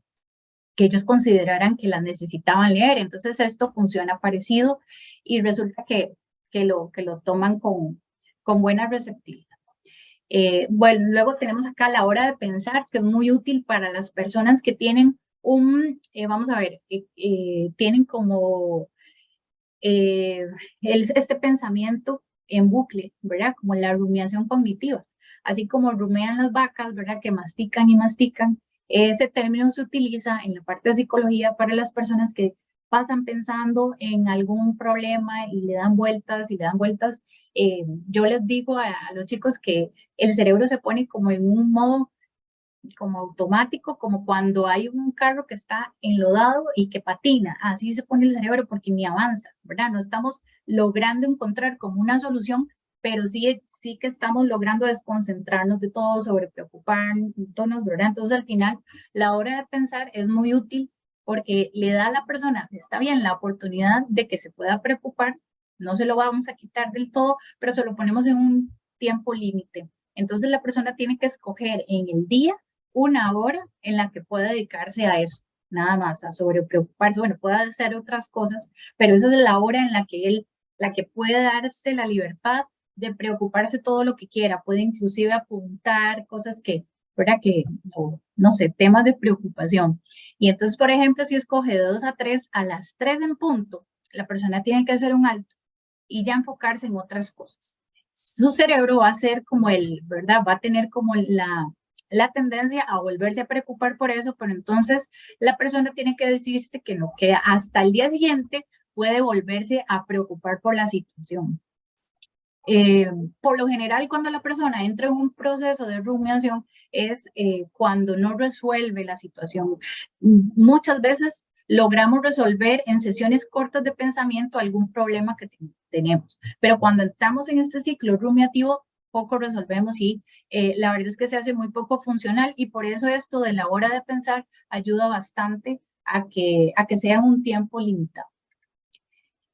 ellos consideraran que las necesitaban leer. Entonces esto funciona parecido y resulta que lo toman con buena receptividad. Bueno, luego tenemos acá la hora de pensar, que es muy útil para las personas que tienen vamos a ver, tienen como este pensamiento en bucle, ¿verdad? Como la rumiación cognitiva. Así como rumean las vacas, ¿verdad? Que mastican y mastican. Ese término se utiliza en la parte de psicología para las personas que pasan pensando en algún problema y le dan vueltas y le dan vueltas. Yo les digo a los chicos que el cerebro se pone como en un modo como automático, como cuando hay un carro que está enlodado y que patina, así se pone el cerebro porque ni avanza, ¿verdad? No estamos logrando encontrar como una solución, pero sí que estamos logrando desconcentrarnos de todo, sobre preocuparnos, ¿verdad? Entonces al final la hora de pensar es muy útil porque le da a la persona, está bien, la oportunidad de que se pueda preocupar, no se lo vamos a quitar del todo, pero se lo ponemos en un tiempo límite. Entonces la persona tiene que escoger en el día una hora en la que pueda dedicarse a eso, nada más, a sobrepreocuparse. Bueno, puede hacer otras cosas, pero esa es la hora en la que puede darse la libertad de preocuparse todo lo que quiera, puede inclusive apuntar cosas que, ¿verdad? Que, no sé, temas de preocupación. Y entonces, por ejemplo, si escoge de 2 a 3, a las 3 en punto, la persona tiene que hacer un alto y ya enfocarse en otras cosas. Su cerebro va a ser como ¿verdad? Va a tener como la tendencia a volverse a preocupar por eso, pero entonces la persona tiene que decirse que no, que hasta el día siguiente puede volverse a preocupar por la situación. Por lo general, cuando la persona entra en un proceso de rumiación es cuando no resuelve la situación. Muchas veces logramos resolver en sesiones cortas de pensamiento algún problema que tenemos, pero cuando entramos en este ciclo rumiativo, poco resolvemos y la verdad es que se hace muy poco funcional y por eso esto de la hora de pensar ayuda bastante a que sea un tiempo limitado.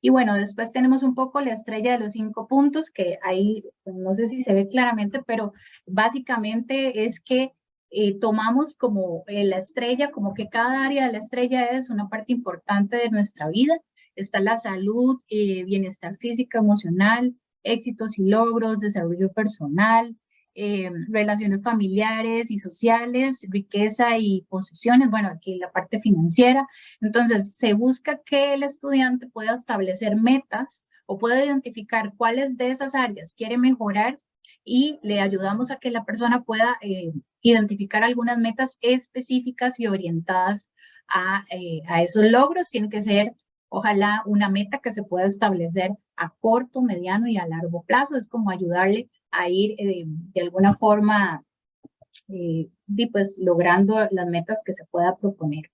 Y bueno, después tenemos un poco la estrella de los 5 puntos, que ahí pues, no sé si se ve claramente, pero básicamente es que tomamos como la estrella, como que cada área de la estrella es una parte importante de nuestra vida. Está la salud, bienestar físico, emocional, éxitos y logros, desarrollo personal, relaciones familiares y sociales, riqueza y posesiones, bueno, aquí la parte financiera. Entonces, se busca que el estudiante pueda establecer metas o pueda identificar cuáles de esas áreas quiere mejorar y le ayudamos a que la persona pueda identificar algunas metas específicas y orientadas a esos logros. Tiene que ser, ojalá, una meta que se pueda establecer a corto, mediano y a largo plazo. Es como ayudarle a ir de alguna forma pues, logrando las metas que se pueda proponer.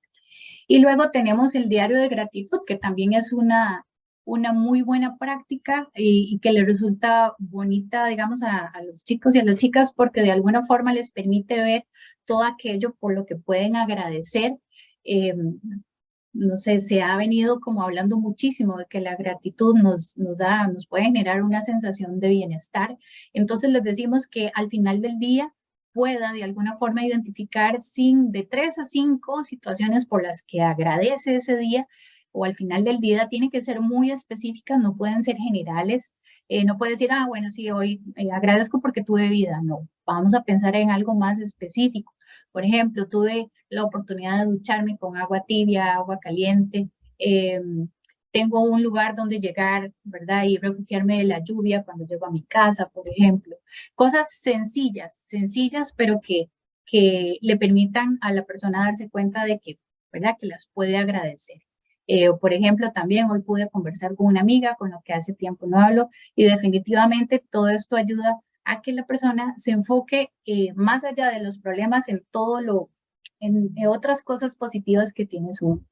Y luego tenemos el diario de gratitud, que también es una muy buena práctica y que le resulta bonita, digamos, a los chicos y a las chicas, porque de alguna forma les permite ver todo aquello por lo que pueden agradecer. No sé, se ha venido como hablando muchísimo de que la gratitud nos puede generar una sensación de bienestar. Entonces les decimos que al final del día pueda de alguna forma identificar de 3 a 5 situaciones por las que agradece ese día, o al final del día tiene que ser muy específicas, no pueden ser generales. No puede decir, bueno, sí, hoy agradezco porque tuve vida. No, vamos a pensar en algo más específico. Por ejemplo, tuve la oportunidad de ducharme con agua tibia, agua caliente. Tengo un lugar donde llegar, ¿verdad? Y refugiarme de la lluvia cuando llego a mi casa, por ejemplo. Cosas sencillas, pero que le permitan a la persona darse cuenta de que, ¿verdad? Que las puede agradecer. Por ejemplo, también hoy pude conversar con una amiga con la que hace tiempo no hablo y definitivamente todo esto ayuda a que la persona se enfoque más allá de los problemas en en otras cosas positivas que tiene su.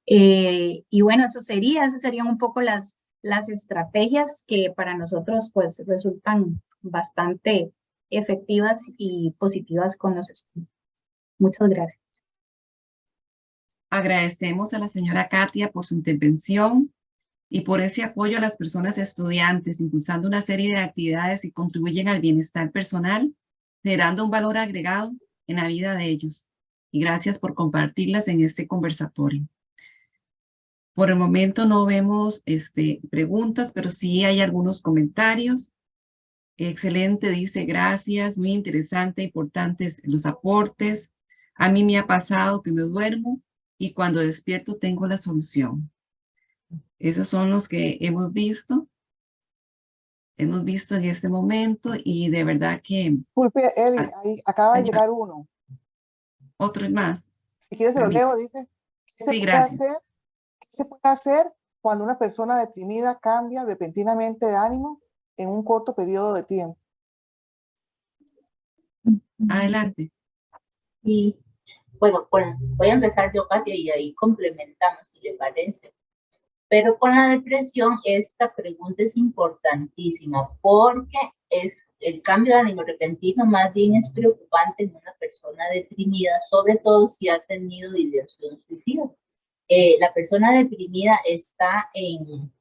Y bueno, esas serían un poco las las estrategias que para nosotros pues resultan bastante efectivas y positivas con los estudios. Muchas gracias. Agradecemos a la señora Katia por su intervención y por ese apoyo a las personas estudiantes, impulsando una serie de actividades que contribuyen al bienestar personal, generando un valor agregado en la vida de ellos. Y gracias por compartirlas en este conversatorio. Por el momento no vemos preguntas, pero sí hay algunos comentarios. Excelente, dice, gracias, muy interesante, importantes los aportes. A mí me ha pasado que me duermo y cuando despierto tengo la solución. Esos son los que hemos visto en este momento y de verdad que... Disculpe, Eli, ahí acaba de llegar uno. Otro más. Si quieres se lo leo, dice. Sí, gracias. ¿Qué se puede hacer cuando una persona deprimida cambia repentinamente de ánimo en un corto periodo de tiempo? Adelante. Y bueno, voy a empezar yo, Katia, y ahí complementamos, si le parece. Pero con la depresión, esta pregunta es importantísima porque el cambio de ánimo repentino más bien es preocupante en una persona deprimida, sobre todo si ha tenido ideación suicida. La persona deprimida está en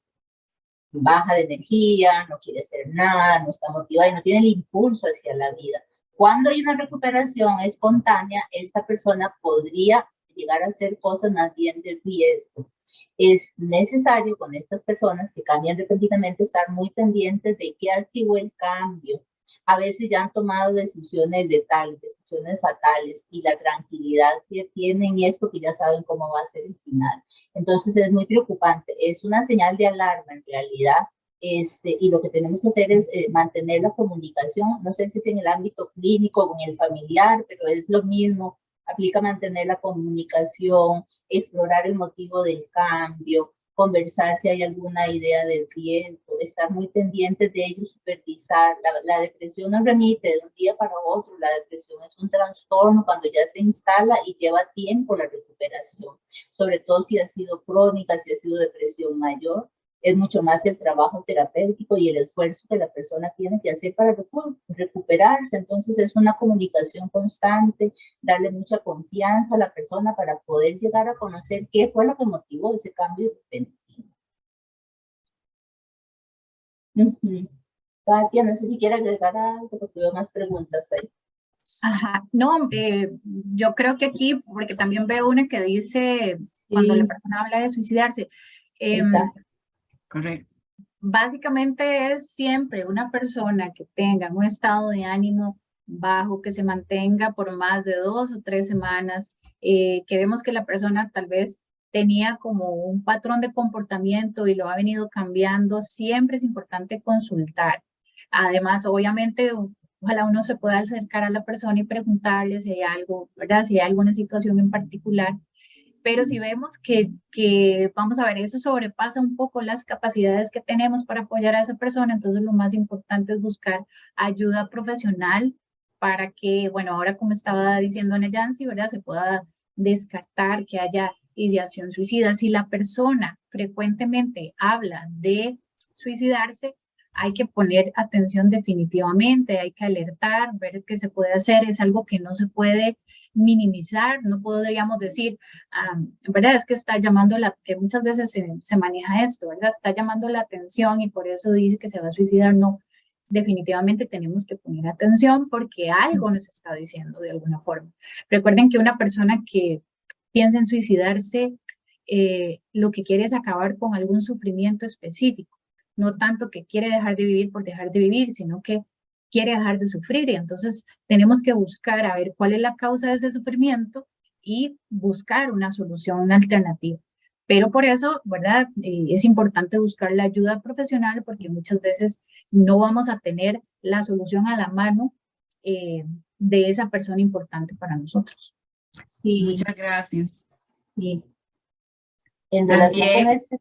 baja de energía, no quiere hacer nada, no está motivada y no tiene el impulso hacia la vida. Cuando hay una recuperación espontánea, esta persona podría llegar a hacer cosas más bien de riesgo. Es necesario con estas personas que cambian repentinamente estar muy pendientes de qué activó el cambio. A veces ya han tomado decisiones letales, decisiones fatales, y la tranquilidad que tienen es porque ya saben cómo va a ser el final. Entonces es muy preocupante, es una señal de alarma en realidad. Y lo que tenemos que hacer es mantener la comunicación, no sé si es en el ámbito clínico o en el familiar, pero es lo mismo, aplica mantener la comunicación, explorar el motivo del cambio, conversar si hay alguna idea de riesgo, estar muy pendientes de ello, supervisar. La depresión no remite de un día para otro, la depresión es un trastorno cuando ya se instala y lleva tiempo la recuperación, sobre todo si ha sido crónica, si ha sido depresión mayor. Es mucho más el trabajo terapéutico y el esfuerzo que la persona tiene que hacer para recuperarse. Entonces es una comunicación constante, darle mucha confianza a la persona para poder llegar a conocer qué fue lo que motivó ese cambio repentino. Katia, no sé si quiere agregar algo porque veo más preguntas ahí. Ajá, no, yo creo que aquí, porque también veo una que dice, cuando la persona habla de suicidarse, correcto. Básicamente es siempre una persona que tenga un estado de ánimo bajo, que se mantenga por más de 2 o 3 semanas, que vemos que la persona tal vez tenía como un patrón de comportamiento y lo ha venido cambiando, siempre es importante consultar. Además, obviamente, ojalá uno se pueda acercar a la persona y preguntarle si hay algo, ¿verdad? Si hay alguna situación en particular. Pero si vemos que, vamos a ver, eso sobrepasa un poco las capacidades que tenemos para apoyar a esa persona, entonces lo más importante es buscar ayuda profesional para que, bueno, ahora como estaba diciendo Ana Yancy, ¿verdad? Se pueda descartar que haya ideación suicida. Si la persona frecuentemente habla de suicidarse, hay que poner atención definitivamente, hay que alertar, ver qué se puede hacer, es algo que no se puede minimizar, no podríamos decir, ¿verdad? Es que está llamando que muchas veces se maneja esto, ¿verdad? Está llamando la atención y por eso dice que se va a suicidar. No, definitivamente tenemos que poner atención porque algo nos está diciendo de alguna forma. Recuerden que una persona que piensa en suicidarse, lo que quiere es acabar con algún sufrimiento específico, no tanto que quiere dejar de vivir por dejar de vivir, sino que quiere dejar de sufrir, y entonces tenemos que buscar a ver cuál es la causa de ese sufrimiento y buscar una solución, una alternativa. Pero por eso, ¿verdad? Es importante buscar la ayuda profesional porque muchas veces no vamos a tener la solución a la mano de esa persona importante para nosotros. Sí. Muchas gracias. Sí. En relación con ese...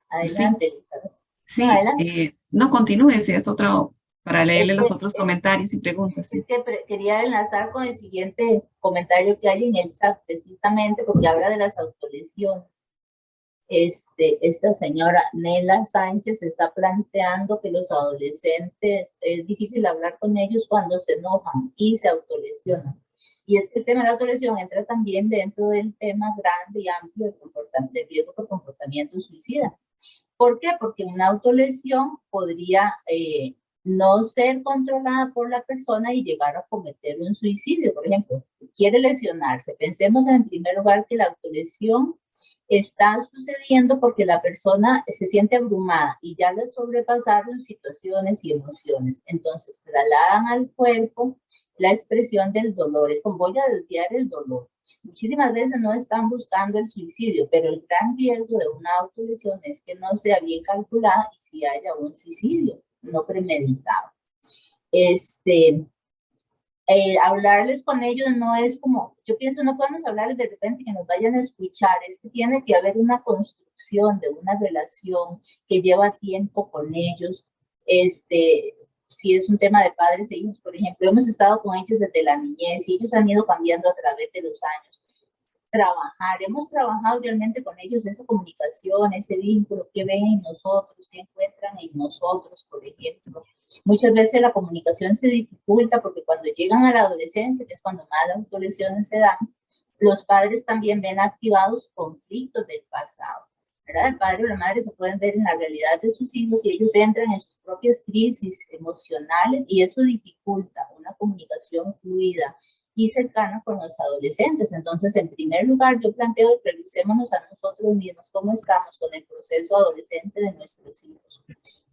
Adelante, Elizabeth. Sí, no, continúe, si es otro, para leerle los otros comentarios y preguntas. Es que quería enlazar con el siguiente comentario que hay en el chat, precisamente porque habla de las autolesiones. Esta señora Nela Sánchez está planteando que los adolescentes, es difícil hablar con ellos cuando se enojan y se autolesionan. Y es que el tema de la autolesión entra también dentro del tema grande y amplio de riesgo por comportamiento suicida. ¿Por qué? Porque una autolesión podría no ser controlada por la persona y llegar a cometer un suicidio. Por ejemplo, quiere lesionarse. Pensemos en primer lugar que la autolesión está sucediendo porque la persona se siente abrumada y ya le sobrepasaron situaciones y emociones. Entonces trasladan al cuerpo la expresión del dolor. Es como voy a desviar el dolor. Muchísimas veces no están buscando el suicidio, pero el gran riesgo de una autolesión es que no sea bien calculada y si haya un suicidio no premeditado. Hablarles con ellos no es como, yo pienso, no podemos hablarles de repente que nos vayan a escuchar, es que tiene que haber una construcción de una relación que lleva tiempo con ellos. Si es un tema de padres e hijos, por ejemplo, hemos estado con ellos desde la niñez y ellos han ido cambiando a través de los años. Hemos trabajado realmente con ellos esa comunicación, ese vínculo que ven en nosotros, que encuentran en nosotros, por ejemplo. Muchas veces la comunicación se dificulta porque cuando llegan a la adolescencia, que es cuando más autolesiones se dan, los padres también ven activados conflictos del pasado, ¿verdad? El padre o la madre se pueden ver en la realidad de sus hijos y ellos entran en sus propias crisis emocionales y eso dificulta una comunicación fluida y cercana con los adolescentes. Entonces, en primer lugar, yo planteo que revisémonos a nosotros mismos cómo estamos con el proceso adolescente de nuestros hijos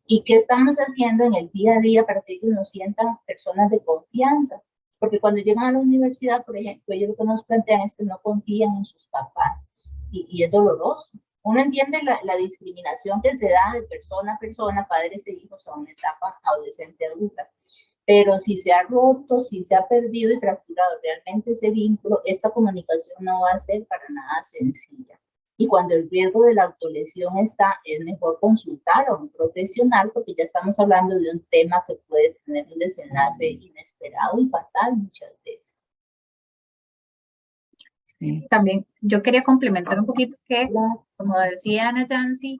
y qué estamos haciendo en el día a día para que ellos nos sientan personas de confianza. Porque cuando llegan a la universidad, por ejemplo, ellos lo que nos plantean es que no confían en sus papás y es doloroso. Uno entiende la discriminación que se da de persona a persona, padres e hijos a una etapa adolescente adulta. Pero si se ha roto, si se ha perdido y fracturado realmente ese vínculo, esta comunicación no va a ser para nada sencilla. Y cuando el riesgo de la autolesión está, es mejor consultar a un profesional porque ya estamos hablando de un tema que puede tener un desenlace inesperado y fatal muchas veces. Sí. También yo quería complementar un poquito que, como decía Ana Yancy,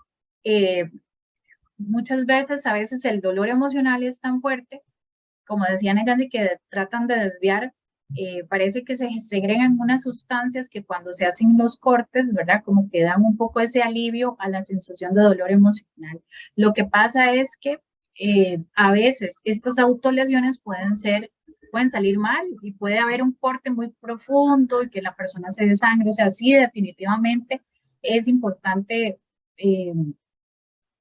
muchas veces, a veces el dolor emocional es tan fuerte, como decía Ana Yancy, que tratan de desviar. Parece que se segregan unas sustancias que cuando se hacen los cortes, ¿verdad? Como que dan un poco ese alivio a la sensación de dolor emocional. Lo que pasa es que a veces estas autolesiones pueden salir mal y puede haber un corte muy profundo y que la persona se desangre. O sea, sí, definitivamente es importante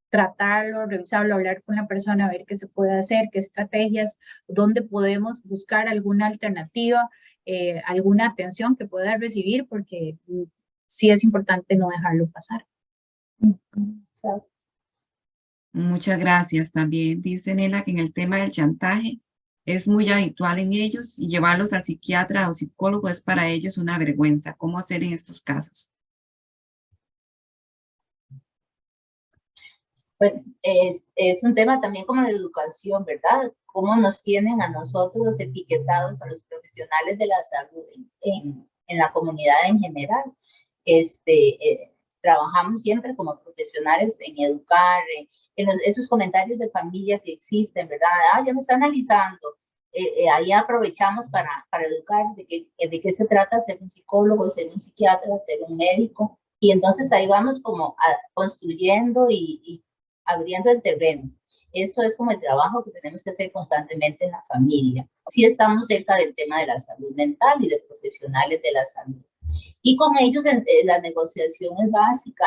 tratarlo, revisarlo, hablar con la persona, ver qué se puede hacer, qué estrategias, dónde podemos buscar alguna alternativa, alguna atención que pueda recibir, porque sí es importante no dejarlo pasar. Muchas gracias. También dice Nela que en el tema del chantaje es muy habitual en ellos y llevarlos al psiquiatra o psicólogo es para ellos una vergüenza. ¿Cómo hacer en estos casos? Pues es un tema también como de educación, ¿verdad? Cómo nos tienen a nosotros etiquetados, a los profesionales de la salud en la comunidad en general. Trabajamos siempre como profesionales en educar, en esos comentarios de familia que existen, ¿verdad? Ya me está analizando. Ahí aprovechamos para educar de qué se trata ser un psicólogo, ser un psiquiatra, ser un médico. Y entonces ahí vamos como construyendo y abriendo el terreno. Esto es como el trabajo que tenemos que hacer constantemente en la familia. Sí estamos cerca del tema de la salud mental y de profesionales de la salud. Y con ellos la negociación es básica.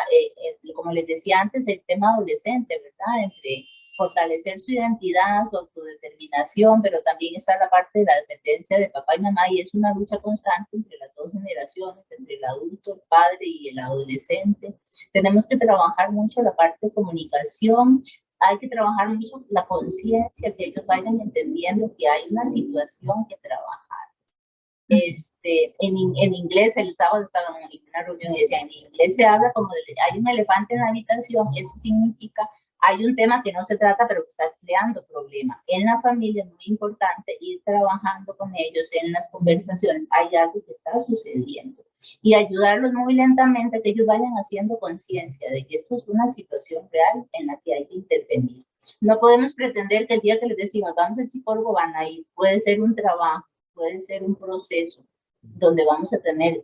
Como les decía antes, el tema adolescente, ¿verdad? Entre fortalecer su identidad, su autodeterminación, pero también está la parte de la dependencia de papá y mamá y es una lucha constante entre las dos generaciones, entre el adulto, el padre y el adolescente. Tenemos que trabajar mucho la parte de comunicación, hay que trabajar mucho la conciencia, que ellos vayan entendiendo que hay una situación que trabajar. En inglés, el sábado estaba en una reunión y decían, en inglés se habla como de, hay un elefante en la habitación, eso significa hay un tema que no se trata, pero que está creando problema. En la familia es muy importante ir trabajando con ellos en las conversaciones. Hay algo que está sucediendo. Y ayudarlos muy lentamente a que ellos vayan haciendo conciencia de que esto es una situación real en la que hay que intervenir. No podemos pretender que el día que les decimos, vamos al psicólogo, van a ir. Puede ser un trabajo, puede ser un proceso donde vamos a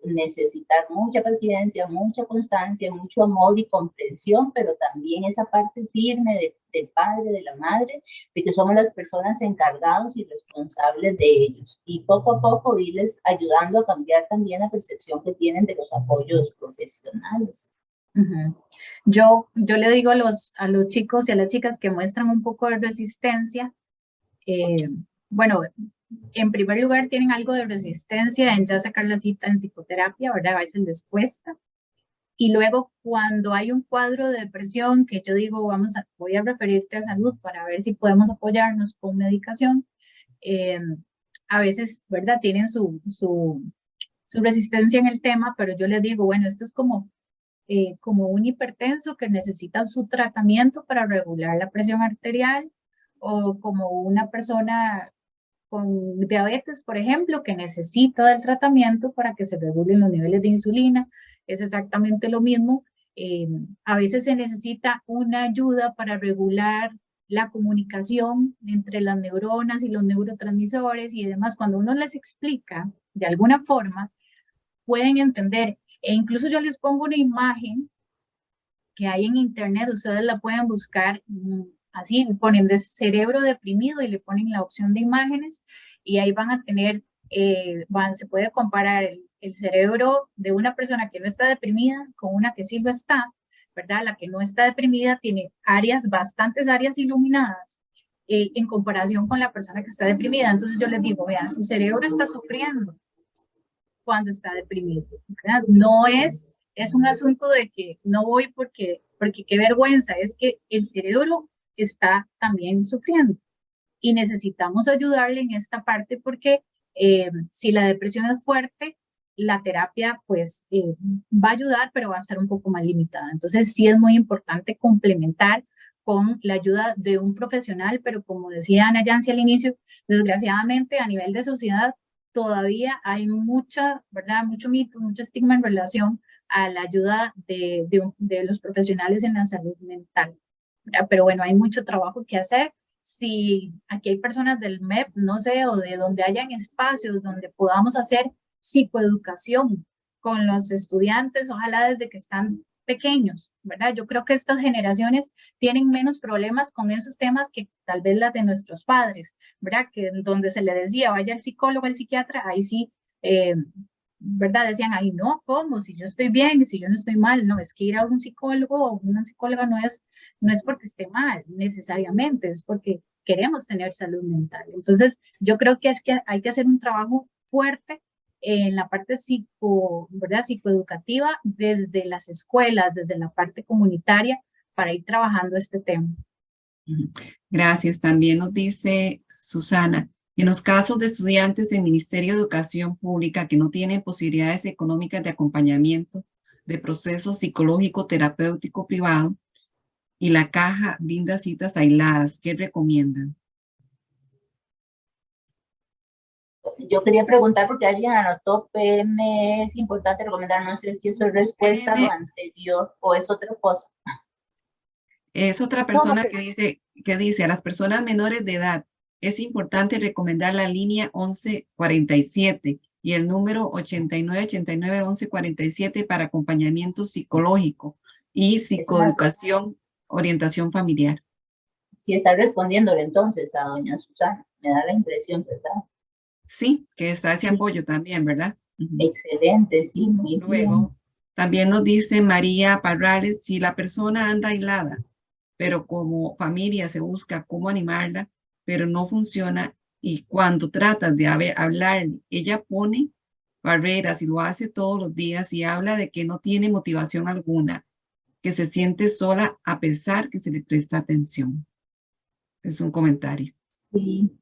necesitar mucha paciencia, mucha constancia, mucho amor y comprensión, pero también esa parte firme del padre, de la madre, de que somos las personas encargados y responsables de ellos. Y poco a poco irles ayudando a cambiar también la percepción que tienen de los apoyos profesionales. Yo le digo a los chicos y a las chicas que muestran un poco de resistencia, bueno, en primer lugar tienen algo de resistencia en ya sacar la cita en psicoterapia, ¿verdad? A veces les cuesta. Y luego cuando hay un cuadro de depresión que yo digo, voy a referirte a salud para ver si podemos apoyarnos con medicación, a veces, ¿verdad? Tienen su resistencia en el tema, pero yo les digo, bueno, esto es como un hipertenso que necesita su tratamiento para regular la presión arterial, o como una persona con diabetes, por ejemplo, que necesita del tratamiento para que se regulen los niveles de insulina. Es exactamente lo mismo. A veces se necesita una ayuda para regular la comunicación entre las neuronas y los neurotransmisores y demás. Cuando uno les explica de alguna forma, pueden entender. E incluso yo les pongo una imagen que hay en internet, ustedes la pueden buscar, así ponen de cerebro deprimido y le ponen la opción de imágenes y ahí van a tener, se puede comparar el cerebro de una persona que no está deprimida con una que sí lo está, ¿verdad? La que no está deprimida tiene bastantes áreas iluminadas en comparación con la persona que está deprimida. Entonces yo les digo, vean, su cerebro está sufriendo cuando está deprimido, ¿verdad? No es un asunto de que no voy porque qué vergüenza, es que el cerebro está también sufriendo y necesitamos ayudarle en esta parte porque si la depresión es fuerte, la terapia pues va a ayudar, pero va a estar un poco más limitada. Entonces sí es muy importante complementar con la ayuda de un profesional, pero como decía Ana Yancy al inicio, desgraciadamente a nivel de sociedad todavía hay ¿verdad? Mucho mito, mucho estigma en relación a la ayuda de los profesionales en la salud mental. ¿Verdad? Pero bueno, hay mucho trabajo que hacer. Si aquí hay personas del MEP, no sé, o de donde hayan espacios donde podamos hacer psicoeducación con los estudiantes, ojalá desde que están pequeños, ¿verdad? Yo creo que estas generaciones tienen menos problemas con esos temas que tal vez las de nuestros padres, ¿verdad? Que donde se le decía, vaya al psicólogo, al psiquiatra, ahí sí, ¿verdad? Decían, ahí no, ¿cómo? Si yo estoy bien, si yo no estoy mal, no, es que ir a un psicólogo o una psicóloga no es porque esté mal, necesariamente, es porque queremos tener salud mental. Entonces, yo creo que hay que hacer un trabajo fuerte en la parte ¿verdad? Psicoeducativa desde las escuelas, desde la parte comunitaria, para ir trabajando este tema. Gracias. También nos dice Susana, en los casos de estudiantes del Ministerio de Educación Pública que no tienen posibilidades económicas de acompañamiento de proceso psicológico terapéutico privado y la caja brinda citas aisladas, ¿qué recomiendan? Yo quería preguntar porque alguien anotó PM, es importante recomendar, no sé si eso es respuesta a lo anterior o es otra cosa. Es otra persona que dice a las personas menores de edad, es importante recomendar la línea 1147 y el número 8989-1147 para acompañamiento psicológico y psicoeducación, orientación familiar. Sí, está respondiéndole entonces a doña Susana, me da la impresión, ¿verdad? Sí, que está ese apoyo también, ¿verdad? Excelente, sí, muy bien. Luego, también nos dice María Parrales, si la persona anda aislada, pero como familia se busca cómo animarla, pero no funciona, y cuando tratas de hablar, ella pone barreras y lo hace todos los días y habla de que no tiene motivación alguna, que se siente sola a pesar que se le presta atención. Es un comentario. Sí.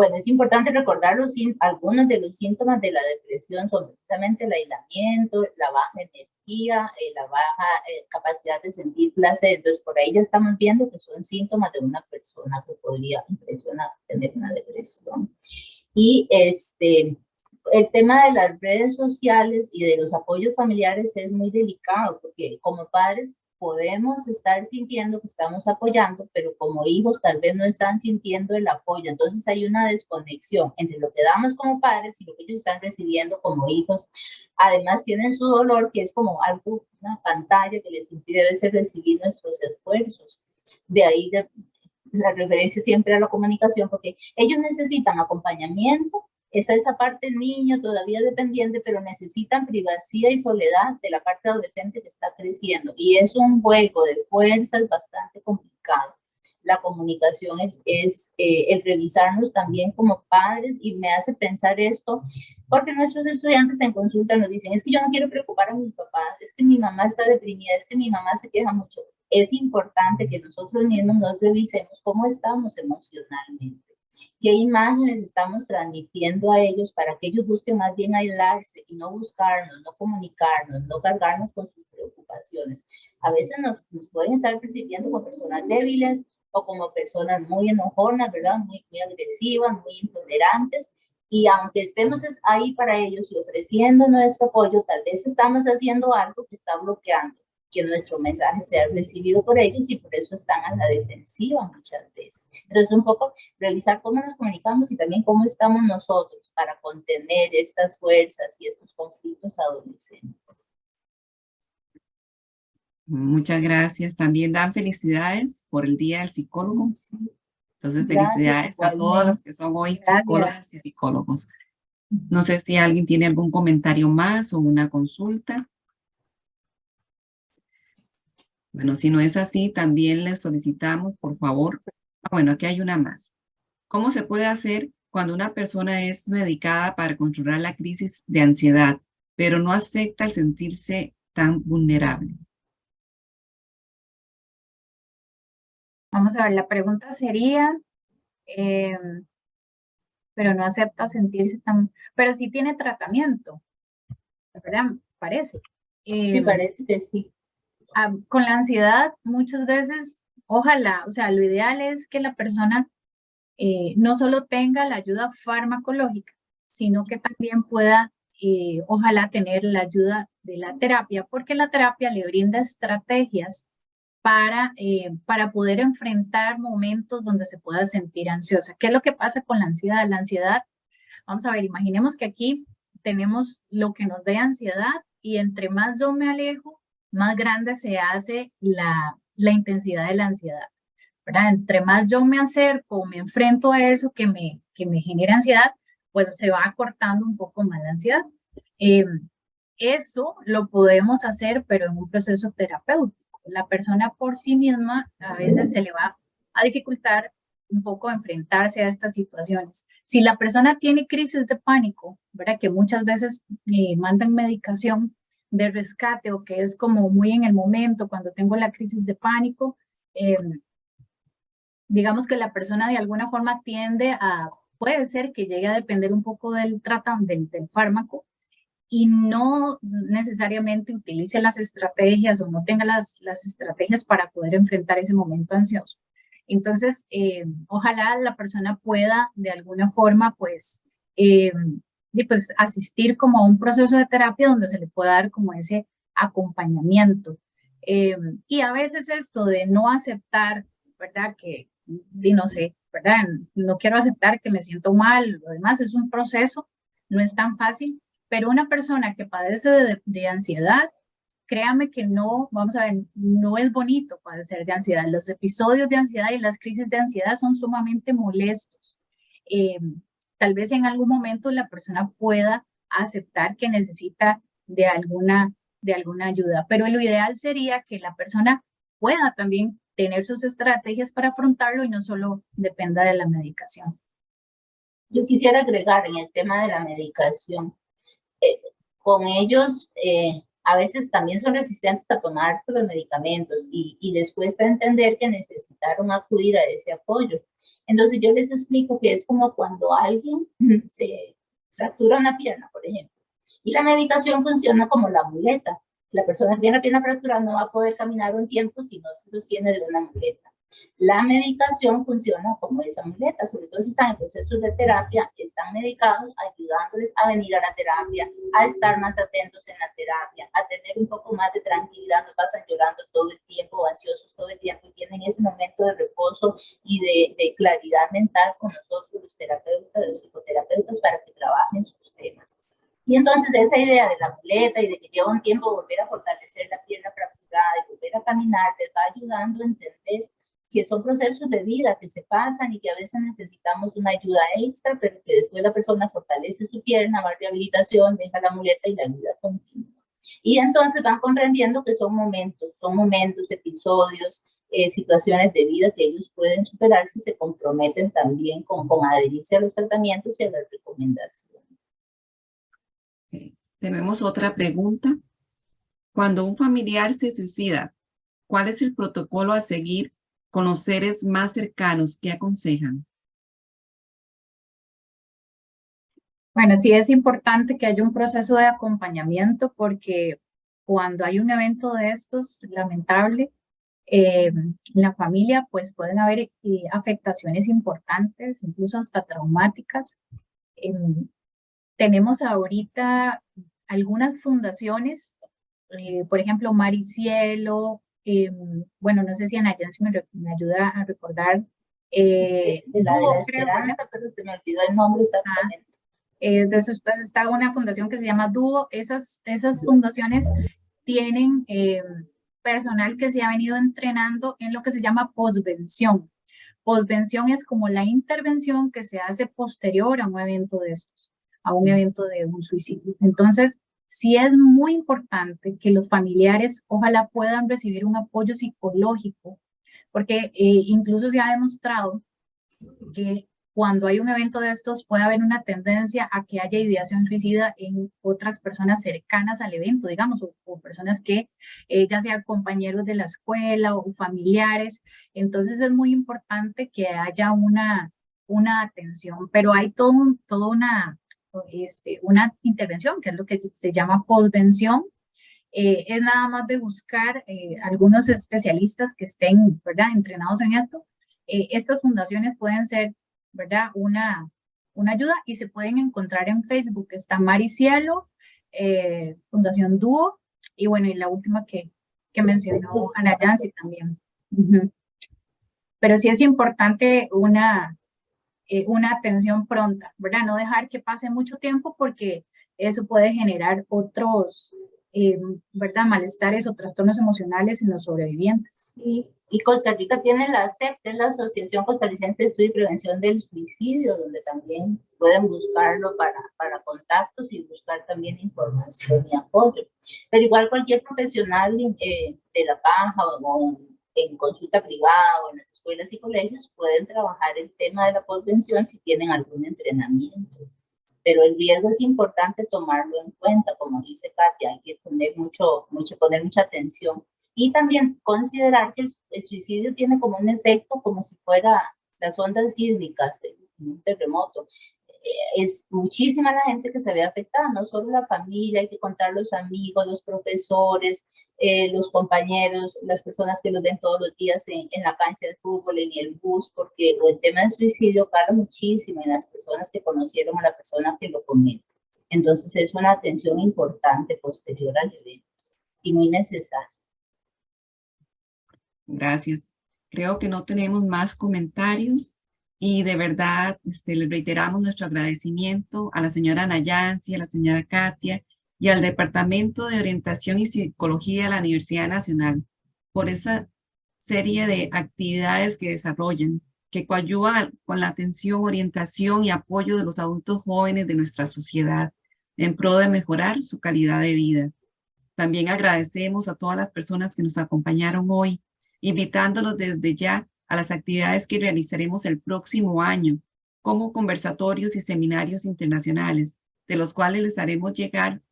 Bueno, es importante recordar algunos de los síntomas de la depresión son precisamente el aislamiento, la baja energía, la baja capacidad de sentir placer. Entonces, por ahí ya estamos viendo que son síntomas de una persona que podría tener una depresión. Y el tema de las redes sociales y de los apoyos familiares es muy delicado, porque como padres podemos estar sintiendo que estamos apoyando, pero como hijos tal vez no están sintiendo el apoyo. Entonces hay una desconexión entre lo que damos como padres y lo que ellos están recibiendo como hijos. Además tienen su dolor, que es como algo, una pantalla que les impide a veces recibir nuestros esfuerzos. De ahí la referencia siempre a la comunicación, porque ellos necesitan acompañamiento. Está esa parte niño todavía dependiente, pero necesitan privacidad y soledad de la parte adolescente que está creciendo. Y es un juego de fuerzas bastante complicado. La comunicación es el revisarnos también como padres, y me hace pensar esto, porque nuestros estudiantes en consulta nos dicen, es que yo no quiero preocupar a mis papás, es que mi mamá está deprimida, es que mi mamá se queja mucho. Es importante que nosotros mismos nos revisemos cómo estamos emocionalmente. ¿Qué imágenes estamos transmitiendo a ellos para que ellos busquen más bien aislarse y no buscarnos, no comunicarnos, no cargarnos con sus preocupaciones? A veces nos pueden estar percibiendo como personas débiles o como personas muy enojonas, ¿verdad? Muy agresivas, muy intolerantes. Y aunque estemos ahí para ellos y ofreciendo nuestro apoyo, tal vez estamos haciendo algo que está bloqueando que nuestro mensaje sea recibido por ellos, y por eso están a la defensiva muchas veces. Entonces, un poco revisar cómo nos comunicamos y también cómo estamos nosotros para contener estas fuerzas y estos conflictos adolescentes. Muchas gracias. También dan felicidades por el Día del Psicólogo. Entonces, felicidades a todos los que son hoy psicólogas y psicólogos. No sé si alguien tiene algún comentario más o una consulta. Bueno, si no es así, también les solicitamos, por favor, bueno, aquí hay una más. ¿Cómo se puede hacer cuando una persona es medicada para controlar la crisis de ansiedad, pero no acepta el sentirse tan vulnerable? Vamos a ver, la pregunta sería, pero no acepta sentirse tan, pero sí tiene tratamiento, ¿verdad? Parece. Sí, parece que sí. Con la ansiedad muchas veces, ojalá, o sea, lo ideal es que la persona no solo tenga la ayuda farmacológica, sino que también pueda, ojalá, tener la ayuda de la terapia, porque la terapia le brinda estrategias para poder enfrentar momentos donde se pueda sentir ansiosa. ¿Qué es lo que pasa con la ansiedad? La ansiedad, vamos a ver, imaginemos que aquí tenemos lo que nos dé ansiedad, y entre más yo me alejo, más grande se hace la intensidad de la ansiedad, ¿verdad? Entre más yo me acerco, me enfrento a eso que me genera ansiedad, pues se va acortando un poco más la ansiedad. Eso lo podemos hacer, pero en un proceso terapéutico. La persona por sí misma a veces se le va a dificultar un poco enfrentarse a estas situaciones. Si la persona tiene crisis de pánico, ¿verdad? Que muchas veces mandan medicación de rescate, o que es como muy en el momento cuando tengo la crisis de pánico, digamos que la persona de alguna forma tiende a, puede ser que llegue a depender un poco del fármaco, y no necesariamente utilice las estrategias o no tenga las estrategias para poder enfrentar ese momento ansioso. Entonces, ojalá la persona pueda de alguna forma, pues asistir como a un proceso de terapia donde se le pueda dar como ese acompañamiento. Y a veces esto de no aceptar, ¿verdad? No sé, ¿verdad? No quiero aceptar que me siento mal, lo demás es un proceso, no es tan fácil, pero una persona que padece de ansiedad, créame que no, vamos a ver, no es bonito padecer de ansiedad. Los episodios de ansiedad y las crisis de ansiedad son sumamente molestos. Tal vez en algún momento la persona pueda aceptar que necesita de alguna ayuda, pero lo ideal sería que la persona pueda también tener sus estrategias para afrontarlo y no solo dependa de la medicación. Yo quisiera agregar en el tema de la medicación, con ellos a veces también son resistentes a tomarse los medicamentos y les cuesta entender que necesitaron acudir a ese apoyo. Entonces yo les explico que es como cuando alguien se fractura una pierna, por ejemplo, y la medicación funciona como la muleta. La persona que tiene la pierna fracturada no va a poder caminar un tiempo si no se sostiene de una muleta. La medicación funciona como esa muleta, sobre todo si están en procesos de terapia, están medicados, ayudándoles a venir a la terapia, a estar más atentos en la terapia, a tener un poco más de tranquilidad, no pasan llorando todo el tiempo, ansiosos todo el tiempo, y tienen ese momento de reposo y de claridad mental con nosotros, los terapeutas, los psicoterapeutas, para que trabajen sus temas. Y entonces esa idea de la muleta y de que lleva un tiempo volver a fortalecer la pierna fracturada y volver a caminar, les va ayudando a entender que son procesos de vida que se pasan y que a veces necesitamos una ayuda extra, pero que después la persona fortalece su pierna, va a rehabilitación, deja la muleta y la vida continúa. Y entonces van comprendiendo que son momentos, episodios, situaciones de vida que ellos pueden superar si se comprometen también con adherirse a los tratamientos y a las recomendaciones. Tenemos otra pregunta. Cuando un familiar se suicida, ¿cuál es el protocolo a seguir con los seres más cercanos? ¿Qué aconsejan? Bueno, sí es importante que haya un proceso de acompañamiento porque cuando hay un evento de estos, lamentable, en la familia pues pueden haber afectaciones importantes, incluso hasta traumáticas. Tenemos ahorita algunas fundaciones, por ejemplo, Mar y Cielo, bueno, no sé si Ana Yancy me ayuda a recordar. La Esperanza, pero se me olvidó el nombre exactamente. Después está una fundación que se llama Dúo. Esas fundaciones tienen personal que se ha venido entrenando en lo que se llama posvención. Posvención es como la intervención que se hace posterior a un evento de estos, a un evento de un suicidio. Entonces, sí es muy importante que los familiares ojalá puedan recibir un apoyo psicológico, porque incluso se ha demostrado que cuando hay un evento de estos puede haber una tendencia a que haya ideación suicida en otras personas cercanas al evento, digamos, o personas que ya sean compañeros de la escuela o familiares. Entonces es muy importante que haya una atención, pero hay toda una intervención, que es lo que se llama posvención. Es nada más de buscar algunos especialistas que estén, ¿verdad?, entrenados en esto. Estas fundaciones pueden ser, ¿verdad?, una ayuda, y se pueden encontrar en Facebook. Está Mar y Cielo, Fundación Dúo, y bueno, y la última que mencionó Ana Yancy también. Pero sí es importante una atención pronta, ¿verdad? No dejar que pase mucho tiempo, porque eso puede generar otros, ¿verdad?, malestares o trastornos emocionales en los sobrevivientes. Sí. Y Costa Rica tiene la ACEP, es la Asociación Costarricense de Estudio y Prevención del Suicidio, donde también pueden buscarlo para contactos y buscar también información y apoyo. Pero igual cualquier profesional de la caja o en consulta privada o en las escuelas y colegios pueden trabajar el tema de la posvención si tienen algún entrenamiento. Pero el riesgo es importante tomarlo en cuenta, como dice Katia, hay que poner mucha atención. Y también considerar que el suicidio tiene como un efecto como si fuera las ondas sísmicas en un terremoto. Es muchísima la gente que se ve afectada, no solo la familia, hay que contar los amigos, los profesores, los compañeros, las personas que los ven todos los días en la cancha de fútbol, en el bus, porque el tema del suicidio cala muchísimo en las personas que conocieron a la persona que lo comete. Entonces es una atención importante posterior al evento y muy necesaria. Gracias. Creo que no tenemos más comentarios y de verdad le reiteramos nuestro agradecimiento a la señora Ana Yancy, a la señora Katia y al Departamento de Orientación y Psicología de la Universidad Nacional por esa serie de actividades que desarrollan, que coadyuvan con la atención, orientación y apoyo de los adultos jóvenes de nuestra sociedad en pro de mejorar su calidad de vida. También agradecemos a todas las personas que nos acompañaron hoy, invitándolos desde ya a las actividades que realizaremos el próximo año, como conversatorios y seminarios internacionales, de los cuales les haremos llegar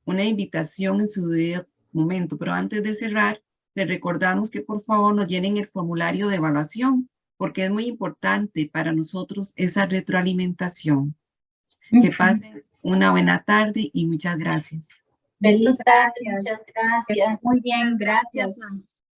una invitación en su debido momento. Pero antes de cerrar, les recordamos que por favor nos llenen el formulario de evaluación, porque es muy importante para nosotros esa retroalimentación. Que pasen una buena tarde y muchas gracias. Feliz tarde, Gracias. muchas gracias. Muy bien, gracias. Gracias.